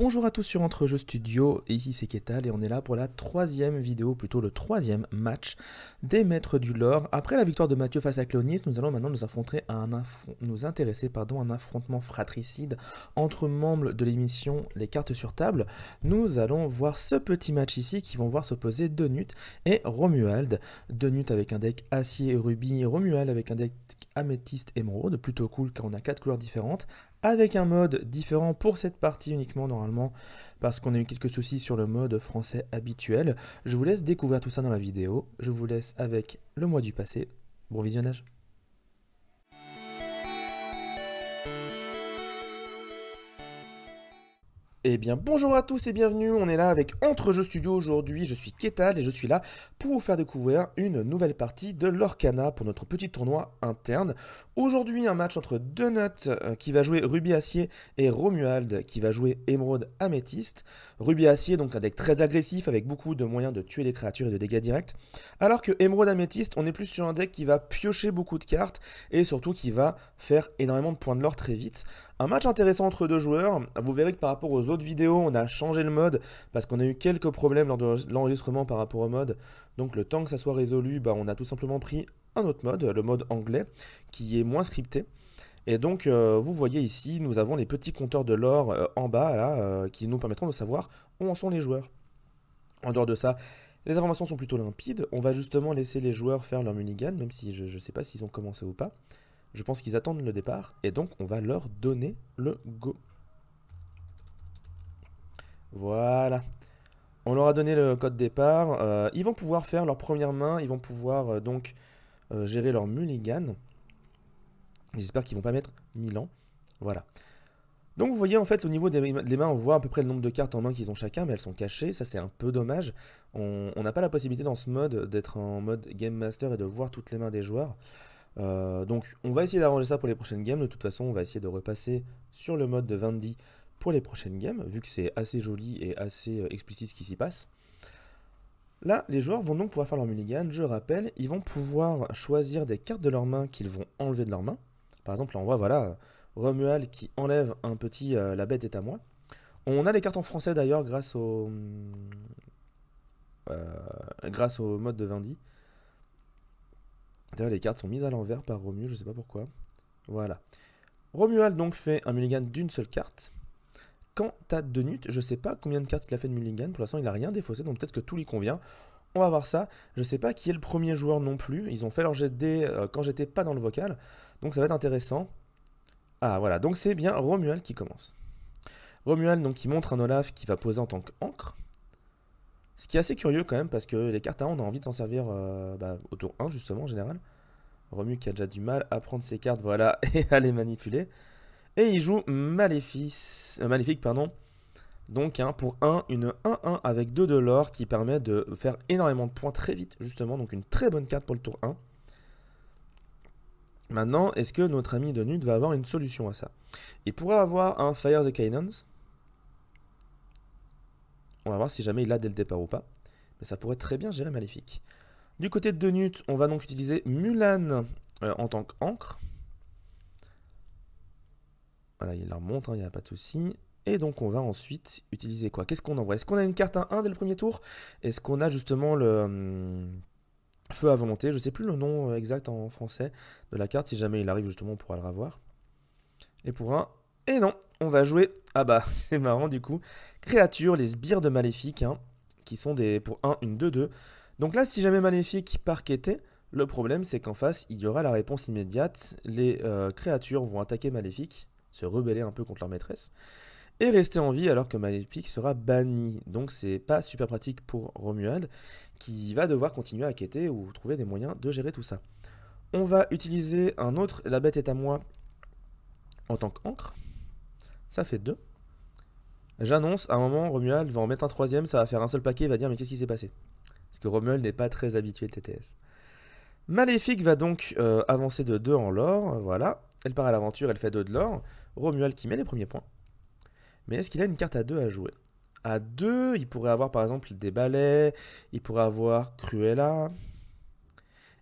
Bonjour à tous sur Entre Jeux Studio, et ici c'est Ketal et on est là pour la troisième vidéo, plutôt le troisième match des Maîtres du Lore. Après la victoire de Mathieu face à Clonis, nous allons maintenant nous intéresser à un affrontement fratricide entre membres de l'émission Les Cartes sur Table. Nous allons voir ce petit match ici qui vont voir s'opposer Donut et Romuald. Donut avec un deck acier et rubis, Romuald avec un deck améthyste émeraude, plutôt cool car on a 4 couleurs différentes, avec un mode différent pour cette partie uniquement normalement, parce qu'on a eu quelques soucis sur le mode français habituel. Je vous laisse découvrir tout ça dans la vidéo, je vous laisse avec le mois du passé. Bon visionnage. Eh bien bonjour à tous et bienvenue, on est là avec Entre Jeux Studio aujourd'hui, je suis Ketal et je suis là pour vous faire découvrir une nouvelle partie de l'Orcana pour notre petit tournoi interne. Aujourd'hui un match entre Donut qui va jouer Rubis Acier et Romuald qui va jouer Émeraude Améthyste. Rubis Acier donc un deck très agressif avec beaucoup de moyens de tuer les créatures et de dégâts directs. Alors que Émeraude Améthyste on est plus sur un deck qui va piocher beaucoup de cartes et surtout qui va faire énormément de points de l'or très vite. Un match intéressant entre deux joueurs, vous verrez que par rapport aux autres vidéos, on a changé le mode parce qu'on a eu quelques problèmes lors de l'enregistrement par rapport au mode. Donc le temps que ça soit résolu, on a tout simplement pris un autre mode, le mode anglais, qui est moins scripté. Et donc vous voyez ici, nous avons les petits compteurs de l'or en bas, là, qui nous permettront de savoir où en sont les joueurs. En dehors de ça, les informations sont plutôt limpides. On va justement laisser les joueurs faire leur mulligan, même si je ne sais pas s'ils ont commencé ou pas. Je pense qu'ils attendent le départ, et donc on va leur donner le go. Voilà. On leur a donné le code départ. Ils vont pouvoir faire leur première main, ils vont pouvoir gérer leur mulligan. J'espère qu'ils vont pas mettre 1000 ans. Voilà. Donc vous voyez en fait au niveau des mains, on voit à peu près le nombre de cartes en main qu'ils ont chacun, mais elles sont cachées, ça c'est un peu dommage. On n'a pas la possibilité dans ce mode d'être en mode Game Master et de voir toutes les mains des joueurs. Donc on va essayer d'arranger ça pour les prochaines games. De toute façon on va essayer de repasser sur le mode de Vandy pour les prochaines games, vu que c'est assez joli et assez explicite ce qui s'y passe. Là les joueurs vont donc pouvoir faire leur mulligan. Je rappelle, ils vont pouvoir choisir des cartes de leur main qu'ils vont enlever de leur main. Par exemple là on voit voilà Romuald qui enlève un petit la bête est à moi. On a les cartes en français d'ailleurs grâce au mode de Vandy. D'ailleurs, les cartes sont mises à l'envers par Romuald, je sais pas pourquoi. Voilà. Romuald donc fait un mulligan d'une seule carte. Quant à Donut, je sais pas combien de cartes il a fait de mulligan. Pour l'instant, il a rien défaussé, donc peut-être que tout lui convient. On va voir ça. Je sais pas qui est le premier joueur non plus. Ils ont fait leur jet de dés quand j'étais pas dans le vocal. Donc ça va être intéressant. Ah voilà, donc c'est bien Romuald qui commence. Romuald donc qui montre un Olaf qui va poser en tant qu'encre. Ce qui est assez curieux quand même parce que les cartes à 1 on a envie de s'en servir au tour 1 justement en général. Romu qui a déjà du mal à prendre ses cartes, voilà, et à les manipuler. Et il joue Maléfique, pardon. Donc pour une 1-1 avec 2 de l'or qui permet de faire énormément de points très vite justement. Donc une très bonne carte pour le tour 1. Maintenant, est-ce que notre ami Donut va avoir une solution à ça? Il pourrait avoir un Fire the Cannons. On va voir si jamais il l'a dès le départ ou pas. Mais ça pourrait très bien gérer Maléfique. Du côté de Donut, on va donc utiliser Mulan en tant qu'encre. Voilà, il la remonte, il n'y a pas de souci. Et donc on va ensuite utiliser quoi? Qu'est-ce qu'on envoie? Est-ce qu'on a une carte à 1 dès le premier tour? Est-ce qu'on a justement le feu à volonté? Je ne sais plus le nom exact en français de la carte. Si jamais il arrive justement, on pourra le revoir. Et pour un... Et non, on va jouer... Ah bah, c'est marrant du coup. Créatures, les sbires de Maléfique, qui sont des pour 1, une 2-2. Donc là, si jamais Maléfique parquetait, le problème c'est qu'en face, il y aura la réponse immédiate. Les créatures vont attaquer Maléfique, se rebeller un peu contre leur maîtresse, et rester en vie alors que Maléfique sera banni. Donc c'est pas super pratique pour Romuald, qui va devoir continuer à quêter ou trouver des moyens de gérer tout ça. On va utiliser un autre, la bête est à moi, en tant qu'encre. Ça fait 2. J'annonce, à un moment, Romuald va en mettre un troisième, ça va faire un seul paquet, il va dire mais qu'est-ce qui s'est passé? Parce que Romuald n'est pas très habitué de TTS. Maléfique va donc avancer de 2 en l'or, voilà. Elle part à l'aventure, elle fait 2 de l'or. Romuald qui met les premiers points. Mais est-ce qu'il a une carte à 2 à jouer? À 2, il pourrait avoir par exemple des balais, il pourrait avoir Cruella.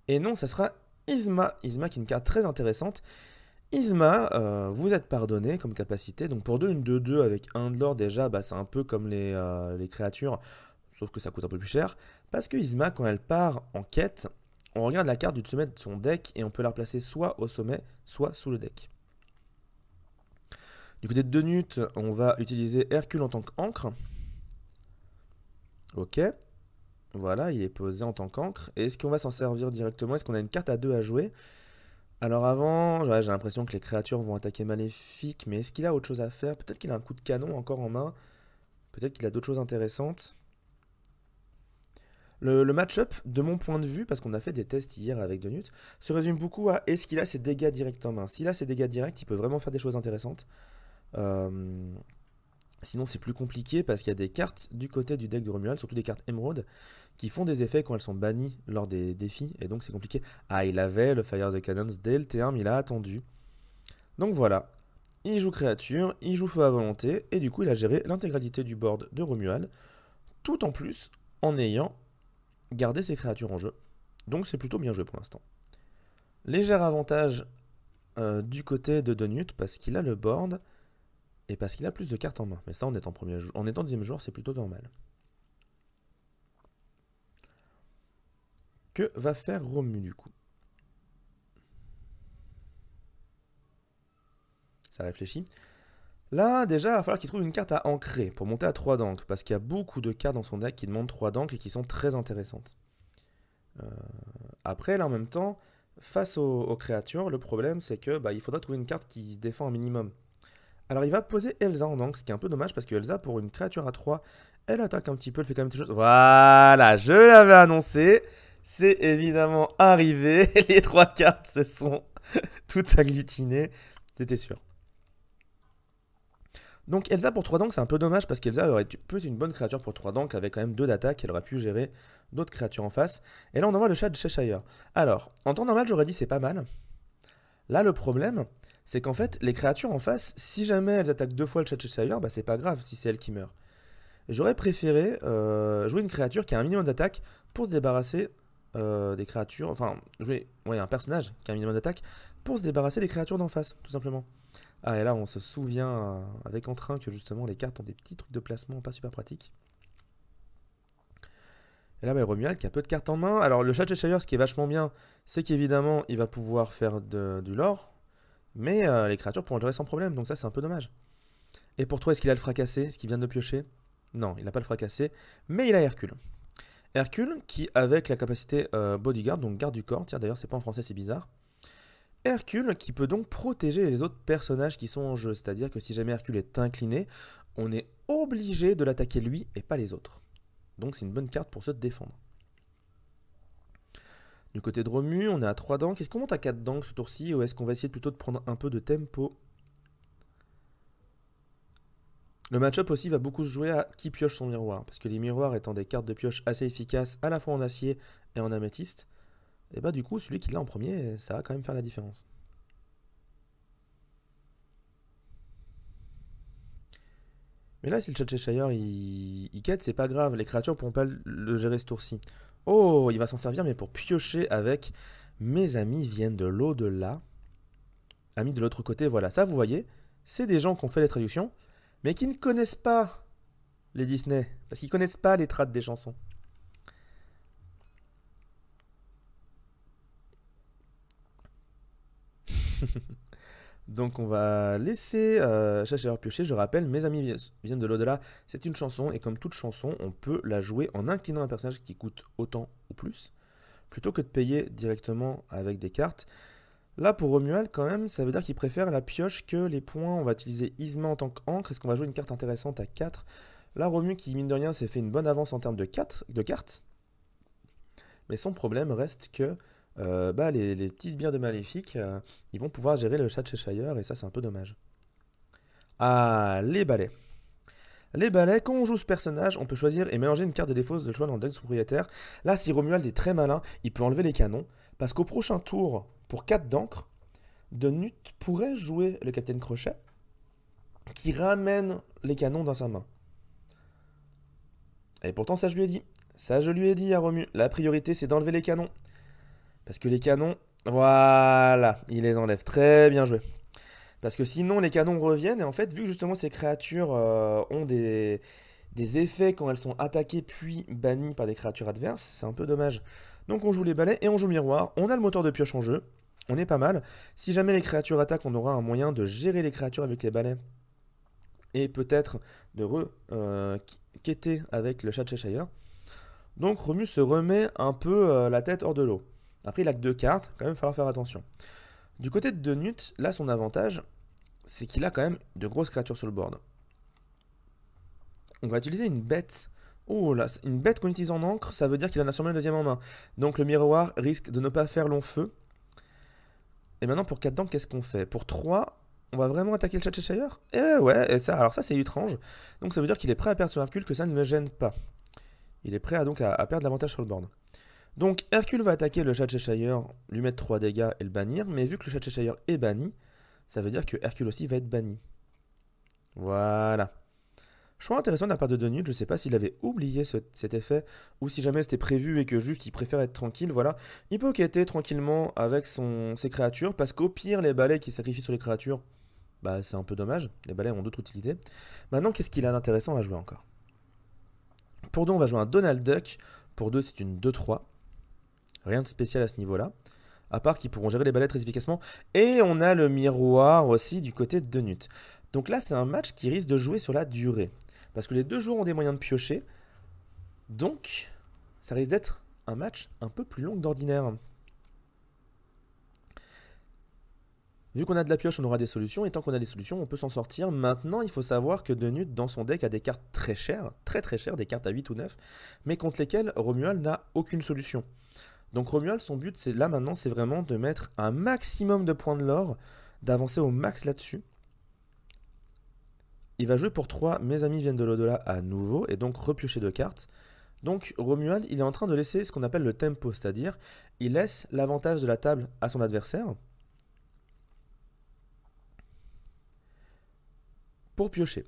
Et non, ça sera Yzma. Yzma qui est une carte très intéressante Isma, vous êtes pardonné comme capacité. Donc pour 2, une 2-2 avec un de l'or, déjà, bah, c'est un peu comme les créatures, sauf que ça coûte un peu plus cher. Parce que Isma, quand elle part en quête, on regarde la carte du sommet de son deck et on peut la replacer soit au sommet, soit sous le deck. Du côté de Donut, on va utiliser Hercule en tant qu'encre. Ok. Voilà, il est posé en tant qu'encre. Et est-ce qu'on va s'en servir directement? Est-ce qu'on a une carte à 2 à jouer? Alors avant, ouais, j'ai l'impression que les créatures vont attaquer Maléfique, mais est-ce qu'il a autre chose à faire? Peut-être qu'il a un coup de canon encore en main. Peut-être qu'il a d'autres choses intéressantes. Le match-up, de mon point de vue, parce qu'on a fait des tests hier avec Donut, se résume beaucoup à est-ce qu'il a ses dégâts directs en main. S'il a ses dégâts directs, il peut vraiment faire des choses intéressantes. Sinon, c'est plus compliqué parce qu'il y a des cartes du côté du deck de Romuald, surtout des cartes Emerald, qui font des effets quand elles sont bannies lors des défis, et donc c'est compliqué. Ah, il avait le Fire the Cannons dès le T1, mais il a attendu. Donc voilà, il joue créature, il joue feu à volonté, et du coup il a géré l'intégralité du board de Romuald, tout en plus en ayant gardé ses créatures en jeu. Donc c'est plutôt bien joué pour l'instant. Léger avantage du côté de Donut, parce qu'il a le board, et parce qu'il a plus de cartes en main. Mais ça, en étant deuxième joueur, c'est plutôt normal. Que va faire Romu du coup? Ça réfléchit. Là, déjà, il va falloir qu'il trouve une carte à ancrer pour monter à 3 d'encre. Parce qu'il y a beaucoup de cartes dans son deck qui demandent 3 d'encre et qui sont très intéressantes. Après, là, en même temps, face aux créatures, le problème, c'est que il faudra trouver une carte qui défend un minimum. Alors, il va poser Elsa en encre, ce qui est un peu dommage parce que Elsa, pour une créature à 3, elle attaque un petit peu, elle fait quand même des choses. Voilà, je l'avais annoncé. C'est évidemment arrivé. Les 3 cartes se sont toutes agglutinées. C'était sûr. Donc Elsa pour 3 d'encre, c'est un peu dommage parce qu'Elsa aurait pu être une bonne créature pour 3 d'encre avec quand même 2 d'attaque, elle aurait pu gérer d'autres créatures en face. Et là on envoie le chat de Cheshire. Alors, en temps normal j'aurais dit c'est pas mal. Là le problème, c'est qu'en fait les créatures en face, si jamais elles attaquent 2 fois le chat de Cheshire, c'est pas grave si c'est elle qui meurt. J'aurais préféré jouer une créature qui a un minimum d'attaque pour se débarrasser des créatures, enfin jouer un personnage qui a un minimum d'attaque pour se débarrasser des créatures d'en face, tout simplement. Ah, et là, on se souvient avec entrain que justement les cartes ont des petits trucs de placement pas super pratiques. Et là, Romuald qui a peu de cartes en main. Alors, le chat de Cheshire, ce qui est vachement bien, c'est qu'évidemment, il va pouvoir faire du lore. Mais les créatures pourront le gérer sans problème. Donc, ça, c'est un peu dommage. Et pour toi, est-ce qu'il a le fracassé? Est-ce qu'il vient de piocher? Non, il n'a pas le fracassé. Mais il a Hercule. Hercule qui, avec la capacité bodyguard, donc garde du corps. Tiens, d'ailleurs, c'est pas en français, c'est bizarre. Hercule qui peut donc protéger les autres personnages qui sont en jeu. C'est-à-dire que si jamais Hercule est incliné, on est obligé de l'attaquer lui et pas les autres. Donc c'est une bonne carte pour se défendre. Du côté de Romu, on est à 3 d'encre. Est-ce qu'on monte à 4 d'encre ce tour-ci ou est-ce qu'on va essayer plutôt de prendre un peu de tempo? Le match-up aussi va beaucoup se jouer à qui pioche son miroir. Parce que les miroirs étant des cartes de pioche assez efficaces à la fois en acier et en améthyste, et du coup celui qui l'a en premier, ça va quand même faire la différence. Mais là, si le chat Cheshire il quête, c'est pas grave. Les créatures pourront pas le gérer ce tour-ci. Oh, il va s'en servir, mais pour piocher avec mes amis viennent de l'au-delà. Amis de l'autre côté, voilà. Ça, vous voyez, c'est des gens qui ont fait les traductions, mais qui ne connaissent pas les Disney. Parce qu'ils connaissent pas les trades des chansons. Donc on va laisser Cheshire piocher. Je rappelle, mes amis viennent de l'au-delà. C'est une chanson et comme toute chanson, on peut la jouer en inclinant un personnage qui coûte autant ou plus, plutôt que de payer directement avec des cartes. Là pour Romuald quand même, ça veut dire qu'il préfère la pioche que les points. On va utiliser Isma en tant qu'encre. Est-ce qu'on va jouer une carte intéressante à 4? Là Romu qui mine de rien s'est fait une bonne avance en termes de cartes. Mais son problème reste que les petits sbires de Maléfique, ils vont pouvoir gérer le chat de Cheshire et ça c'est un peu dommage. Ah, les balais. Les balais, quand on joue ce personnage, on peut choisir et mélanger une carte de défausse de choix dans le deck de son propriétaire. Là, si Romuald est très malin, il peut enlever les canons, parce qu'au prochain tour, pour 4 d'encre, Donut pourrait jouer le Capitaine Crochet, qui ramène les canons dans sa main. Et pourtant, ça je lui ai dit. Ça je lui ai dit à Romu. La priorité, c'est d'enlever les canons. Parce que les canons, voilà, il les enlève. Très bien joué. Parce que sinon, les canons reviennent. Et en fait, vu que justement ces créatures ont des effets quand elles sont attaquées puis bannies par des créatures adverses, c'est un peu dommage. Donc on joue les balais et on joue miroir. On a le moteur de pioche en jeu. On est pas mal. Si jamais les créatures attaquent, on aura un moyen de gérer les créatures avec les balais. Et peut-être de quêter avec le chat de Cheshire. Donc Romu se remet un peu la tête hors de l'eau. Après, il a que 2 cartes, quand même, il va falloir faire attention. Du côté de Donut, là, son avantage, c'est qu'il a quand même de grosses créatures sur le board. On va utiliser une bête. Oh là, une bête qu'on utilise en encre, ça veut dire qu'il en a sûrement une deuxième en main. Donc le miroir risque de ne pas faire long feu. Et maintenant, pour 4 dents, qu'est-ce qu'on fait? Pour 3, on va vraiment attaquer le chat de Cheshire? Eh ouais, et ça, alors ça, c'est étrange. Donc ça veut dire qu'il est prêt à perdre sur Hercule, que ça ne le gêne pas. Il est prêt à perdre l'avantage sur le board. Donc Hercule va attaquer le chat de Cheshire, lui mettre 3 dégâts et le bannir, mais vu que le chat de Cheshire est banni, ça veut dire que Hercule aussi va être banni. Voilà. Choix intéressant de la part de Donut, je sais pas s'il avait oublié cet effet, ou si jamais c'était prévu et que juste il préfère être tranquille, voilà. Il peut quêter tranquillement avec ses créatures, parce qu'au pire, les balais qui sacrifient sur les créatures, bah c'est un peu dommage, les balais ont d'autres utilités. Maintenant, qu'est-ce qu'il a d'intéressant à jouer encore? Pour 2, on va jouer un Donald Duck, pour 2 c'est une 2-3. Rien de spécial à ce niveau-là. À part qu'ils pourront gérer les balais très efficacement. Et on a le miroir aussi du côté de Donut. Donc là, c'est un match qui risque de jouer sur la durée. Parce que les 2 joueurs ont des moyens de piocher. Donc, ça risque d'être un match un peu plus long que d'ordinaire. Vu qu'on a de la pioche, on aura des solutions. Et tant qu'on a des solutions, on peut s'en sortir. Maintenant, il faut savoir que Donut, dans son deck, a des cartes très chères. Très très chères, des cartes à 8 ou 9. Mais contre lesquelles Romuald n'a aucune solution. Donc Romuald, son but, c'est là maintenant, c'est vraiment de mettre un maximum de points de l'or, d'avancer au max là-dessus. Il va jouer pour 3, mes amis viennent de l'au-delà à nouveau, et donc repiocher 2 cartes. Donc Romuald, il est en train de laisser ce qu'on appelle le tempo, c'est-à-dire il laisse l'avantage de la table à son adversaire pour piocher.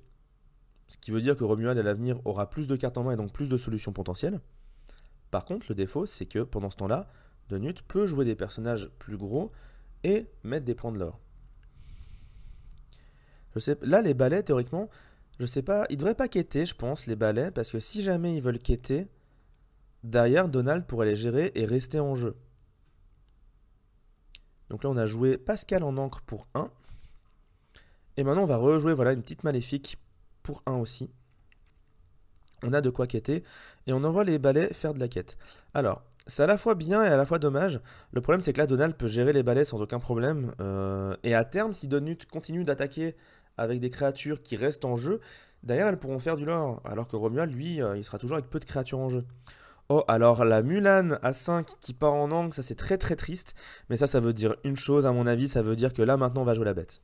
Ce qui veut dire que Romuald à l'avenir aura plus de cartes en main et donc plus de solutions potentielles. Par contre, le défaut, c'est que pendant ce temps-là, Donut peut jouer des personnages plus gros et mettre des points de l'or. Là, les balais, théoriquement, je sais pas, ils devraient pas quêter, je pense, les balais, parce que si jamais ils veulent quêter, derrière, Donald pourrait les gérer et rester en jeu. Donc là, on a joué Pascal en encre pour 1. Et maintenant, on va rejouer voilà, une petite maléfique pour 1 aussi. On a de quoi quêter, et on envoie les balais faire de la quête. Alors, c'est à la fois bien et à la fois dommage. Le problème, c'est que là, Donald peut gérer les balais sans aucun problème. Et à terme, si Donut continue d'attaquer avec des créatures qui restent en jeu, derrière, elles pourront faire du lore. Alors que Romuald, lui, il sera toujours avec peu de créatures en jeu. Oh, alors la Mulan à 5 qui part en angle, ça c'est très très triste. Mais ça veut dire une chose, à mon avis, ça veut dire que là, maintenant, on va jouer la bête.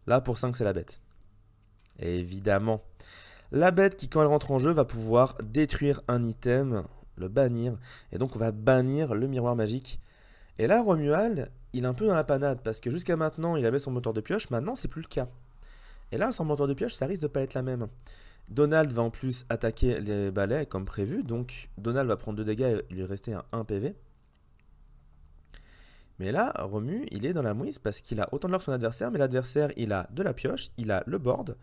Là, pour 5, c'est la bête. Évidemment. La bête qui, quand elle rentre en jeu, va pouvoir détruire un item, le bannir. Et donc, on va bannir le miroir magique. Et là, Romuald, il est un peu dans la panade. Parce que jusqu'à maintenant, il avait son moteur de pioche. Maintenant, c'est plus le cas. Et là, son moteur de pioche, ça risque de pas être la même. Donald va en plus attaquer les balais comme prévu. Donc, Donald va prendre 2 dégâts et lui rester un 1 PV. Mais là, Romu, il est dans la mouise parce qu'il a autant de l'or que son adversaire. Mais l'adversaire, il a de la pioche, il a le board.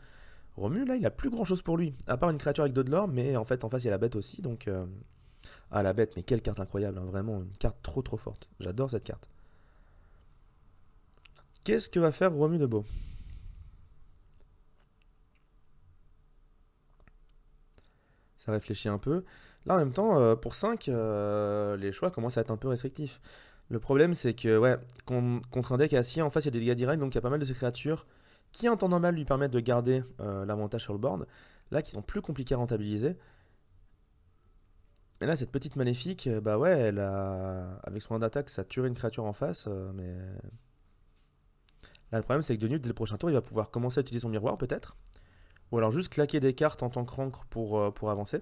Romu, là, il a plus grand chose pour lui, à part une créature avec 2 de l'or, mais en fait, en face, il y a la bête aussi, donc... Ah, la bête, mais quelle carte incroyable, hein, vraiment, une carte trop trop forte. J'adore cette carte. Qu'est-ce que va faire Romu de beau? Ça réfléchit un peu. Là, en même temps, pour 5, les choix commencent à être un peu restrictifs. Le problème, c'est que, ouais, contre un deck acier, en face, il y a des dégâts directs, donc il y a pas mal de ces créatures qui en temps normal lui permettent de garder l'avantage sur le board, là qui sont plus compliqués à rentabiliser. Et là cette petite maléfique, bah ouais, elle a, avec son d'attaque ça tue une créature en face, mais... Là le problème c'est que Donut dès le prochain tour il va pouvoir commencer à utiliser son miroir peut-être, ou alors juste claquer des cartes en tant que rancre pour avancer,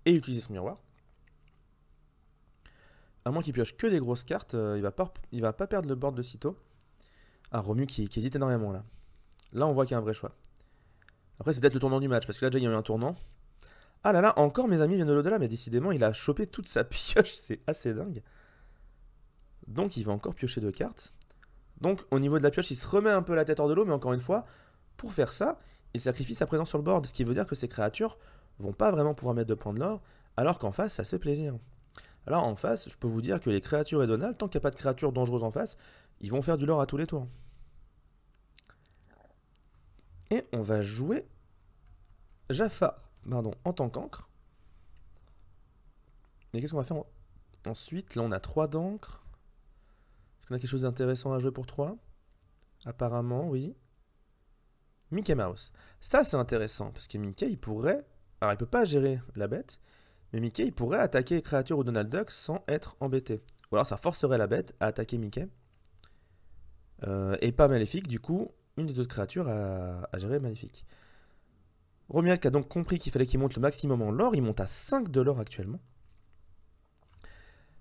et utiliser son miroir. À moins qu'il pioche que des grosses cartes, il va pas perdre le board de sitôt. Ah, Romu qui hésite énormément là. Là, on voit qu'il y a un vrai choix. Après, c'est peut-être le tournant du match, parce que là, déjà, il y a eu un tournant. Ah là là, encore mes amis viennent de l'au-delà, mais décidément, il a chopé toute sa pioche, c'est assez dingue. Donc, il va encore piocher 2 cartes. Donc au niveau de la pioche, il se remet un peu la tête hors de l'eau, mais encore une fois, pour faire ça, il sacrifie sa présence sur le board, ce qui veut dire que ces créatures vont pas vraiment pouvoir mettre de points de l'or, alors qu'en face, ça se fait plaisir. Alors en face, je peux vous dire que les créatures et Donald, tant qu'il n'y a pas de créatures dangereuses en face, ils vont faire du lore à tous les tours. Et on va jouer Jafar, pardon, en tant qu'encre. Mais qu'est-ce qu'on va faire ensuite? Là, on a 3 d'encre. Est-ce qu'on a quelque chose d'intéressant à jouer pour 3? Apparemment, oui. Mickey Mouse. Ça, c'est intéressant, parce que Mickey, il pourrait... Alors, il peut pas gérer la bête, mais Mickey, il pourrait attaquer les créatures ou Donald Duck sans être embêté. Ou alors, ça forcerait la bête à attaquer Mickey. Et pas Maléfique, du coup, une des deux créatures à gérer Maléfique. Romuald qui a donc compris qu'il fallait qu'il monte le maximum en lore. Il monte à 5 de lore actuellement.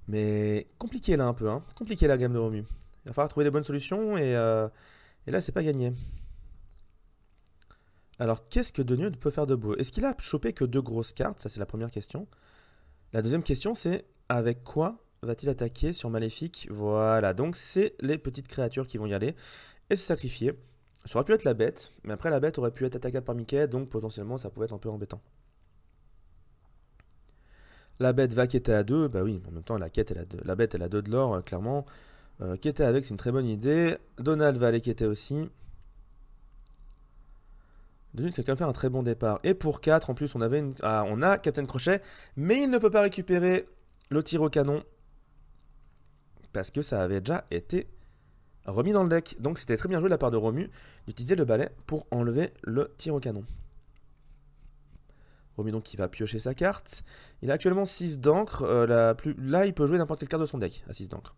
Mais compliqué là un peu, hein. Compliqué la gamme de Romu. Il va falloir trouver des bonnes solutions et là, c'est pas gagné. Alors, qu'est-ce que Donald peut faire de beau? Est-ce qu'il a chopé que 2 grosses cartes? Ça, c'est la première question. La deuxième question, c'est avec quoi va-t-il attaquer sur Maléfique? Voilà, donc c'est les petites créatures qui vont y aller et se sacrifier. Ça aurait pu être la bête, mais après la bête aurait pu être attaquable par Mickey, donc potentiellement ça pouvait être un peu embêtant. La bête va quêter à 2, bah oui, en même temps la bête elle a 2 de l'or, clairement. Quêter avec, c'est une très bonne idée. Donald va aller quêter aussi. Donald qui a quand même fait un très bon départ. Et pour 4, en plus, on a Captain Crochet, mais il ne peut pas récupérer le tir au canon parce que ça avait déjà été remis dans le deck. Donc c'était très bien joué de la part de Romu d'utiliser le balai pour enlever le tir au canon. Romu donc qui va piocher sa carte. Il a actuellement 6 d'encre. Là, il peut jouer n'importe quelle carte de son deck à 6 d'encre.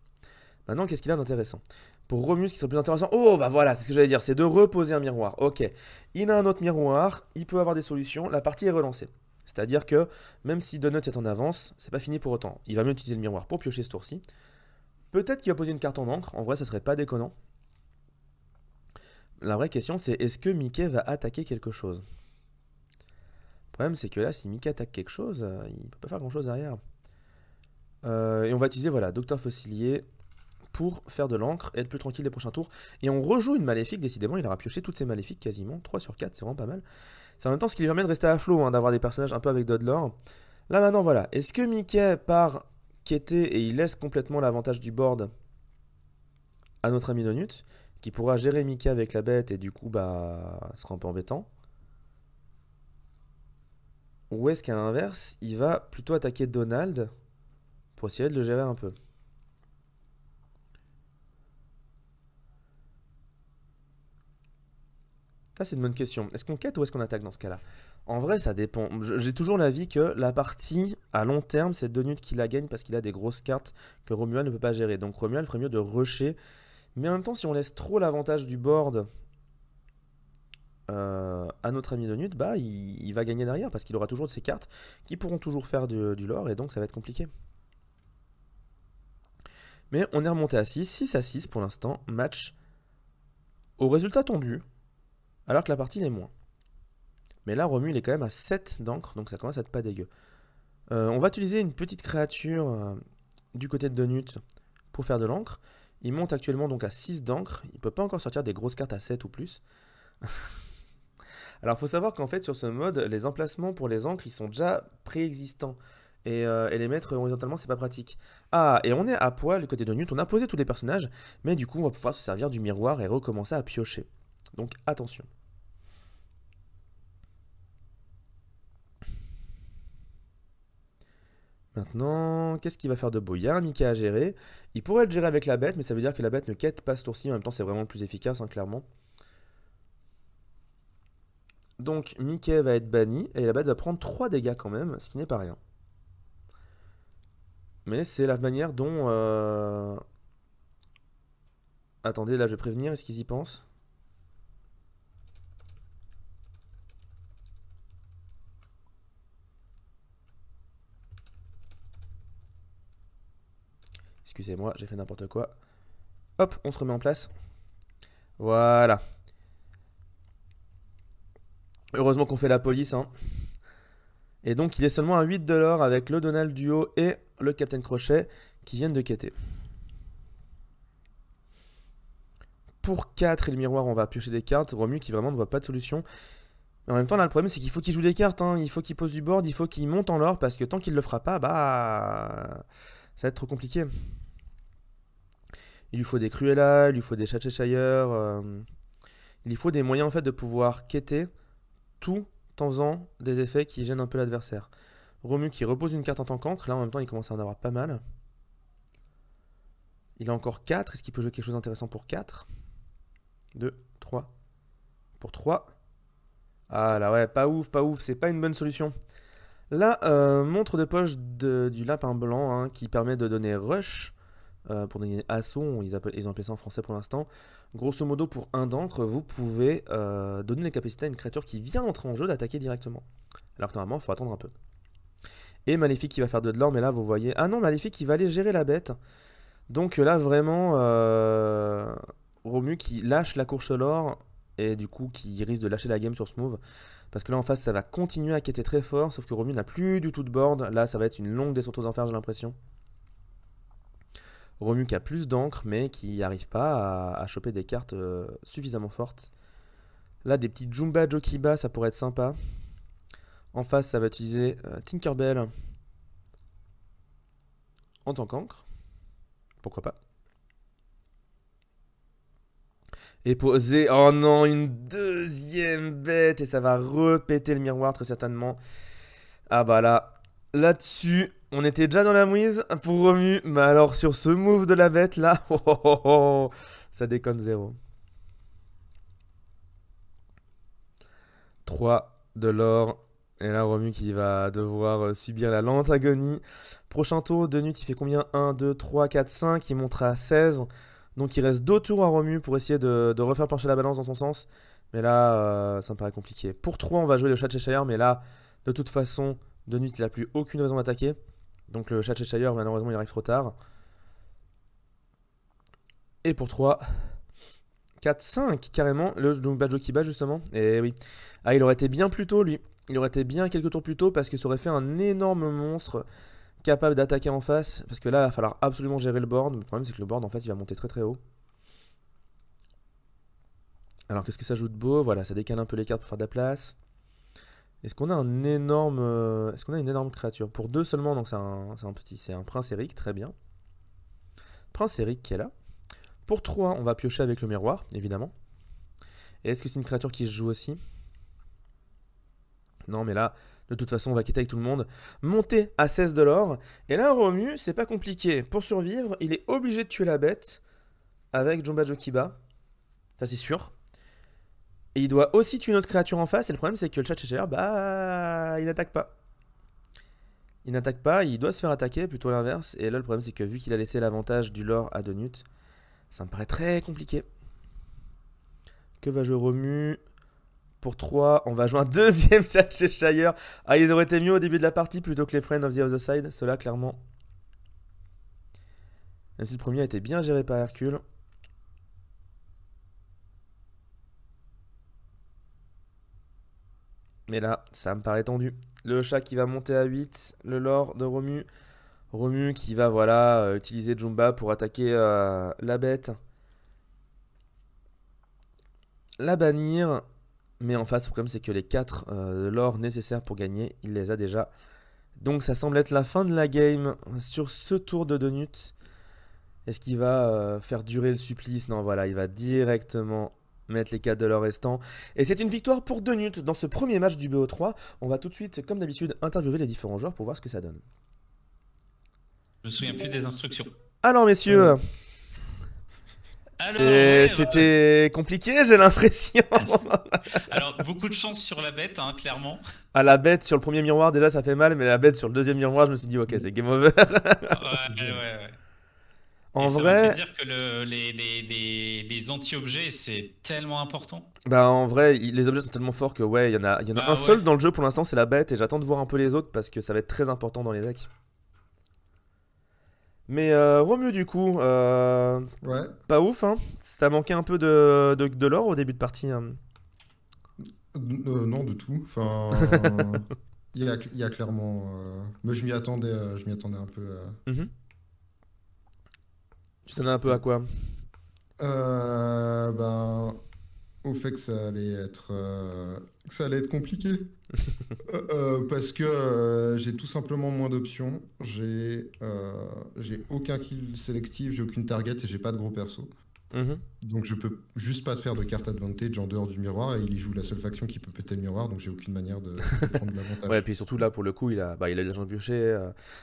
Maintenant, qu'est-ce qu'il a d'intéressant? Pour Romu, ce qui serait plus intéressant... Oh, bah voilà, c'est ce que j'allais dire, c'est de reposer un miroir. Ok, il a un autre miroir, il peut avoir des solutions, la partie est relancée. C'est-à-dire que, même si Donut est en avance, c'est pas fini pour autant. Il va mieux utiliser le miroir pour piocher ce tour-ci. Peut-être qu'il va poser une carte en encre, en vrai, ça serait pas déconnant. La vraie question, c'est est-ce que Mickey va attaquer quelque chose? Le problème, c'est que là, si Mickey attaque quelque chose, il peut pas faire grand-chose derrière. Et on va utiliser, voilà, Docteur Fossilier pour faire de l'encre et être plus tranquille les prochains tours. Et on rejoue une maléfique, décidément, il aura pioché toutes ses maléfiques quasiment, 3 sur 4, c'est vraiment pas mal. C'est en même temps ce qui lui permet de rester à flot, hein, d'avoir des personnages un peu avec de l'or. Là maintenant, voilà, est-ce que Mickey part quêter et il laisse complètement l'avantage du board à notre ami Donut, qui pourra gérer Mickey avec la bête et du coup, bah, ce sera un peu embêtant. Ou est-ce qu'à l'inverse, il va plutôt attaquer Donald pour essayer de le gérer un peu? Ça, c'est une bonne question. Est-ce qu'on quête ou est-ce qu'on attaque dans ce cas-là? En vrai, ça dépend. J'ai toujours l'avis que la partie, à long terme, c'est Donut qui la gagne parce qu'il a des grosses cartes que Romuald ne peut pas gérer. Donc Romuald ferait mieux de rusher. Mais en même temps, si on laisse trop l'avantage du board à notre ami Donut, bah, il va gagner derrière parce qu'il aura toujours ses cartes qui pourront toujours faire du lore et donc ça va être compliqué. Mais on est remonté à 6, 6 à 6 pour l'instant. Match au résultat tendu, alors que la partie l'est moins. Mais là, Romu, il est quand même à 7 d'encre, donc ça commence à être pas dégueu. On va utiliser une petite créature du côté de Donut pour faire de l'encre. Il monte actuellement donc à 6 d'encre. Il peut pas encore sortir des grosses cartes à 7 ou plus. Alors, il faut savoir qu'en fait, sur ce mode, les emplacements pour les encres, ils sont déjà préexistants. Et les mettre horizontalement, c'est pas pratique. Ah, et on est à poil du côté de Donut. On a posé tous les personnages, mais du coup, on va pouvoir se servir du miroir et recommencer à piocher. Donc, attention. Maintenant, qu'est-ce qu'il va faire de beau? Il y a un Mickey à gérer. Il pourrait le gérer avec la bête, mais ça veut dire que la bête ne quête pas ce tour-ci. En même temps, c'est vraiment le plus efficace, hein, clairement. Donc, Mickey va être banni, et la bête va prendre 3 dégâts quand même, ce qui n'est pas rien. Mais c'est la manière dont... Attendez, là je vais prévenir, est-ce qu'ils y pensent? Excusez-moi, j'ai fait n'importe quoi. Hop, on se remet en place. Voilà. Heureusement qu'on fait la police, hein. Et donc il est seulement à 8 de l'or avec le Donald Duo et le Captain Crochet qui viennent de quêter. Pour 4 et le miroir, on va piocher des cartes. Romu qui vraiment ne voit pas de solution. Mais en même temps, là, le problème, c'est qu'il faut qu'il joue des cartes. Hein. Il faut qu'il pose du board, il faut qu'il monte en l'or. Parce que tant qu'il le fera pas, bah. Ça va être trop compliqué. Il lui faut des Cruella, il lui faut des Cheshire. Il lui faut des moyens en fait de pouvoir quêter tout en faisant des effets qui gênent un peu l'adversaire. Romu qui repose une carte en tant qu'encre. Là, en même temps, il commence à en avoir pas mal. Il a encore 4. Est-ce qu'il peut jouer quelque chose d'intéressant pour 4 2, 3. Pour 3. Ah là, ouais, pas ouf, pas ouf. C'est pas une bonne solution. Là, montre de poche du lapin blanc hein, qui permet de donner rush. Pour donner assaut, ils ont appelé ça en français pour l'instant. Grosso modo, pour 1 d'encre, vous pouvez donner les capacités à une créature qui vient entrer en jeu d'attaquer directement. Alors que normalement, il faut attendre un peu. Et Maléfique qui va faire 2 de l'or, mais là, vous voyez... Ah non, Maléfique qui va aller gérer la bête. Donc là, vraiment, Romu qui lâche la course l'or, et du coup, qui risque de lâcher la game sur ce move. Parce que là, en face, ça va continuer à quêter très fort, sauf que Romu n'a plus du tout de board. Là, ça va être une longue descente aux enfers, j'ai l'impression. Romu qui a plus d'encre, mais qui n'arrive pas à choper des cartes suffisamment fortes. Là, des petits Jumba Jokiba, ça pourrait être sympa. En face, ça va utiliser Tinkerbell en tant qu'encre. Pourquoi pas. Et poser... Oh non, une deuxième bête. Et ça va repéter le miroir, très certainement. Ah bah là... Là-dessus, on était déjà dans la mouise pour Romu, mais alors sur ce move de la bête là, ça déconne 0. 3 de l'or, et là Romu qui va devoir subir la lente agonie. Prochain tour, de Nut il fait combien 1, 2, 3, 4, 5, il monte à 16. Donc il reste 2 tours à Romu pour essayer de refaire pencher la balance dans son sens. Mais là, ça me paraît compliqué. Pour 3, on va jouer le chat Cheshire, mais là, de toute façon... De Nut, il n'a plus aucune raison d'attaquer. Donc le chat Cheshire, malheureusement, il arrive trop tard. Et pour 3, 4, 5, carrément. Le Jumba Jokiba, justement. Et oui. Ah, il aurait été bien plus tôt, lui. Il aurait été bien quelques tours plus tôt parce que ça aurait fait un énorme monstre capable d'attaquer en face. Parce que là, il va falloir absolument gérer le board. Le problème, c'est que le board en face, il va monter très très haut. Alors, qu'est-ce que ça joue de beau? Voilà, ça décale un peu les cartes pour faire de la place. Est-ce qu'on a un énorme, est-ce qu'on a une énorme créature? Pour 2 seulement, donc c'est un prince Eric, très bien. Prince Eric qui est là. Pour 3, on va piocher avec le miroir, évidemment. Et est-ce que c'est une créature qui se joue aussi? Non, mais là, de toute façon, on va quitter avec tout le monde. Monter à 16 de l'or. Et là, Romu, c'est pas compliqué. Pour survivre, il est obligé de tuer la bête avec Jumba Jokiba. Ça, c'est sûr. Et il doit aussi tuer une autre créature en face. Et le problème, c'est que le chat Cheshire, bah, il n'attaque pas. Il n'attaque pas, il doit se faire attaquer, plutôt l'inverse. Et là, le problème, c'est que vu qu'il a laissé l'avantage du lore à 2 Nut, ça me paraît très compliqué. Que va jouer Romu? Pour 3, on va jouer un deuxième chat Cheshire. Ah, ils auraient été mieux au début de la partie plutôt que les Friends of the Other Side. Ceux-là, clairement. Même si le premier a été bien géré par Hercule. Mais là, ça me paraît tendu. Le chat qui va monter à 8. Le lore de Romu. Romu qui va voilà utiliser Jumba pour attaquer la bête. La bannir. Mais en face, le problème c'est que les 4 lore nécessaires pour gagner, il les a déjà. Donc ça semble être la fin de la game sur ce tour de Donut. Est-ce qu'il va faire durer le supplice? Non, voilà, il va directement mettre les 4 de l'or restants. Et c'est une victoire pour Donut dans ce premier match du BO3. On va tout de suite, comme d'habitude, interviewer les différents joueurs pour voir ce que ça donne. Je me souviens plus des instructions. Alors messieurs, Alors, c'était compliqué, j'ai l'impression. alors, beaucoup de chance sur la bête, hein, clairement. À la bête sur le premier miroir, déjà ça fait mal, mais la bête sur le deuxième miroir, je me suis dit, ok, c'est game over. Ouais. En Et ça m'a fait vrai, dire que les anti-objets, c'est tellement important. bah en vrai, les objets sont tellement forts que ouais, il y en a un Bah ouais. seul dans le jeu pour l'instant, c'est la bête, et j'attends de voir un peu les autres parce que ça va être très important dans les decks. Mais Romu du coup, Ouais. pas ouf, hein. Ça manqué un peu de l'or au début de partie. Hein. Non, de tout. Enfin, il y a clairement. Mais je m'y attendais un peu. Mhm. Tu t'en as un peu à quoi? Ben, au fait que ça allait être compliqué. Parce que j'ai tout simplement moins d'options. J'ai aucun kill sélectif, j'ai aucune target et j'ai pas de gros perso. Mhm. Donc je peux juste pas te faire de carte advantage en dehors du miroir et il y joue la seule faction qui peut péter le miroir, donc j'ai aucune manière de prendre Ouais, et l'avantage. puis surtout là, pour le coup, il a déjà bûché.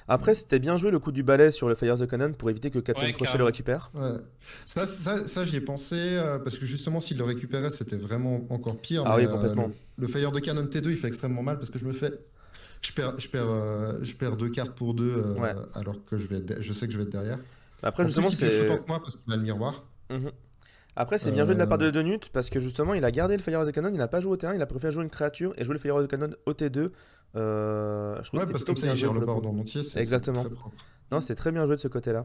Après, c'était bien joué le coup du balai sur le Fire the Cannon pour éviter que Captain Ouais, Crochet le carrément. récupère. Ouais. Ça j'y ai pensé parce que justement s'il le récupérait c'était vraiment encore pire, Ah mais oui, complètement. le Fire de Cannon T2 il fait extrêmement mal parce que je perds deux cartes pour deux Ouais. alors que je sais que je vais être derrière. Après, En justement, plus il fait autant c'est. que moi parce qu'il a le miroir. Mhm. Après, c'est bien joué de la part Euh, de Denut parce que justement, il a gardé le Fire of the Cannon, il n'a pas joué au terrain, il a préféré jouer une créature et jouer le Fire of the Cannon au T2. Je trouvais que Ouais, c'était parce que plutôt comme ça bien il joué gère pour le le coup. board en entier, c'est Exactement. très propre. Non, c'est très bien joué de ce côté-là.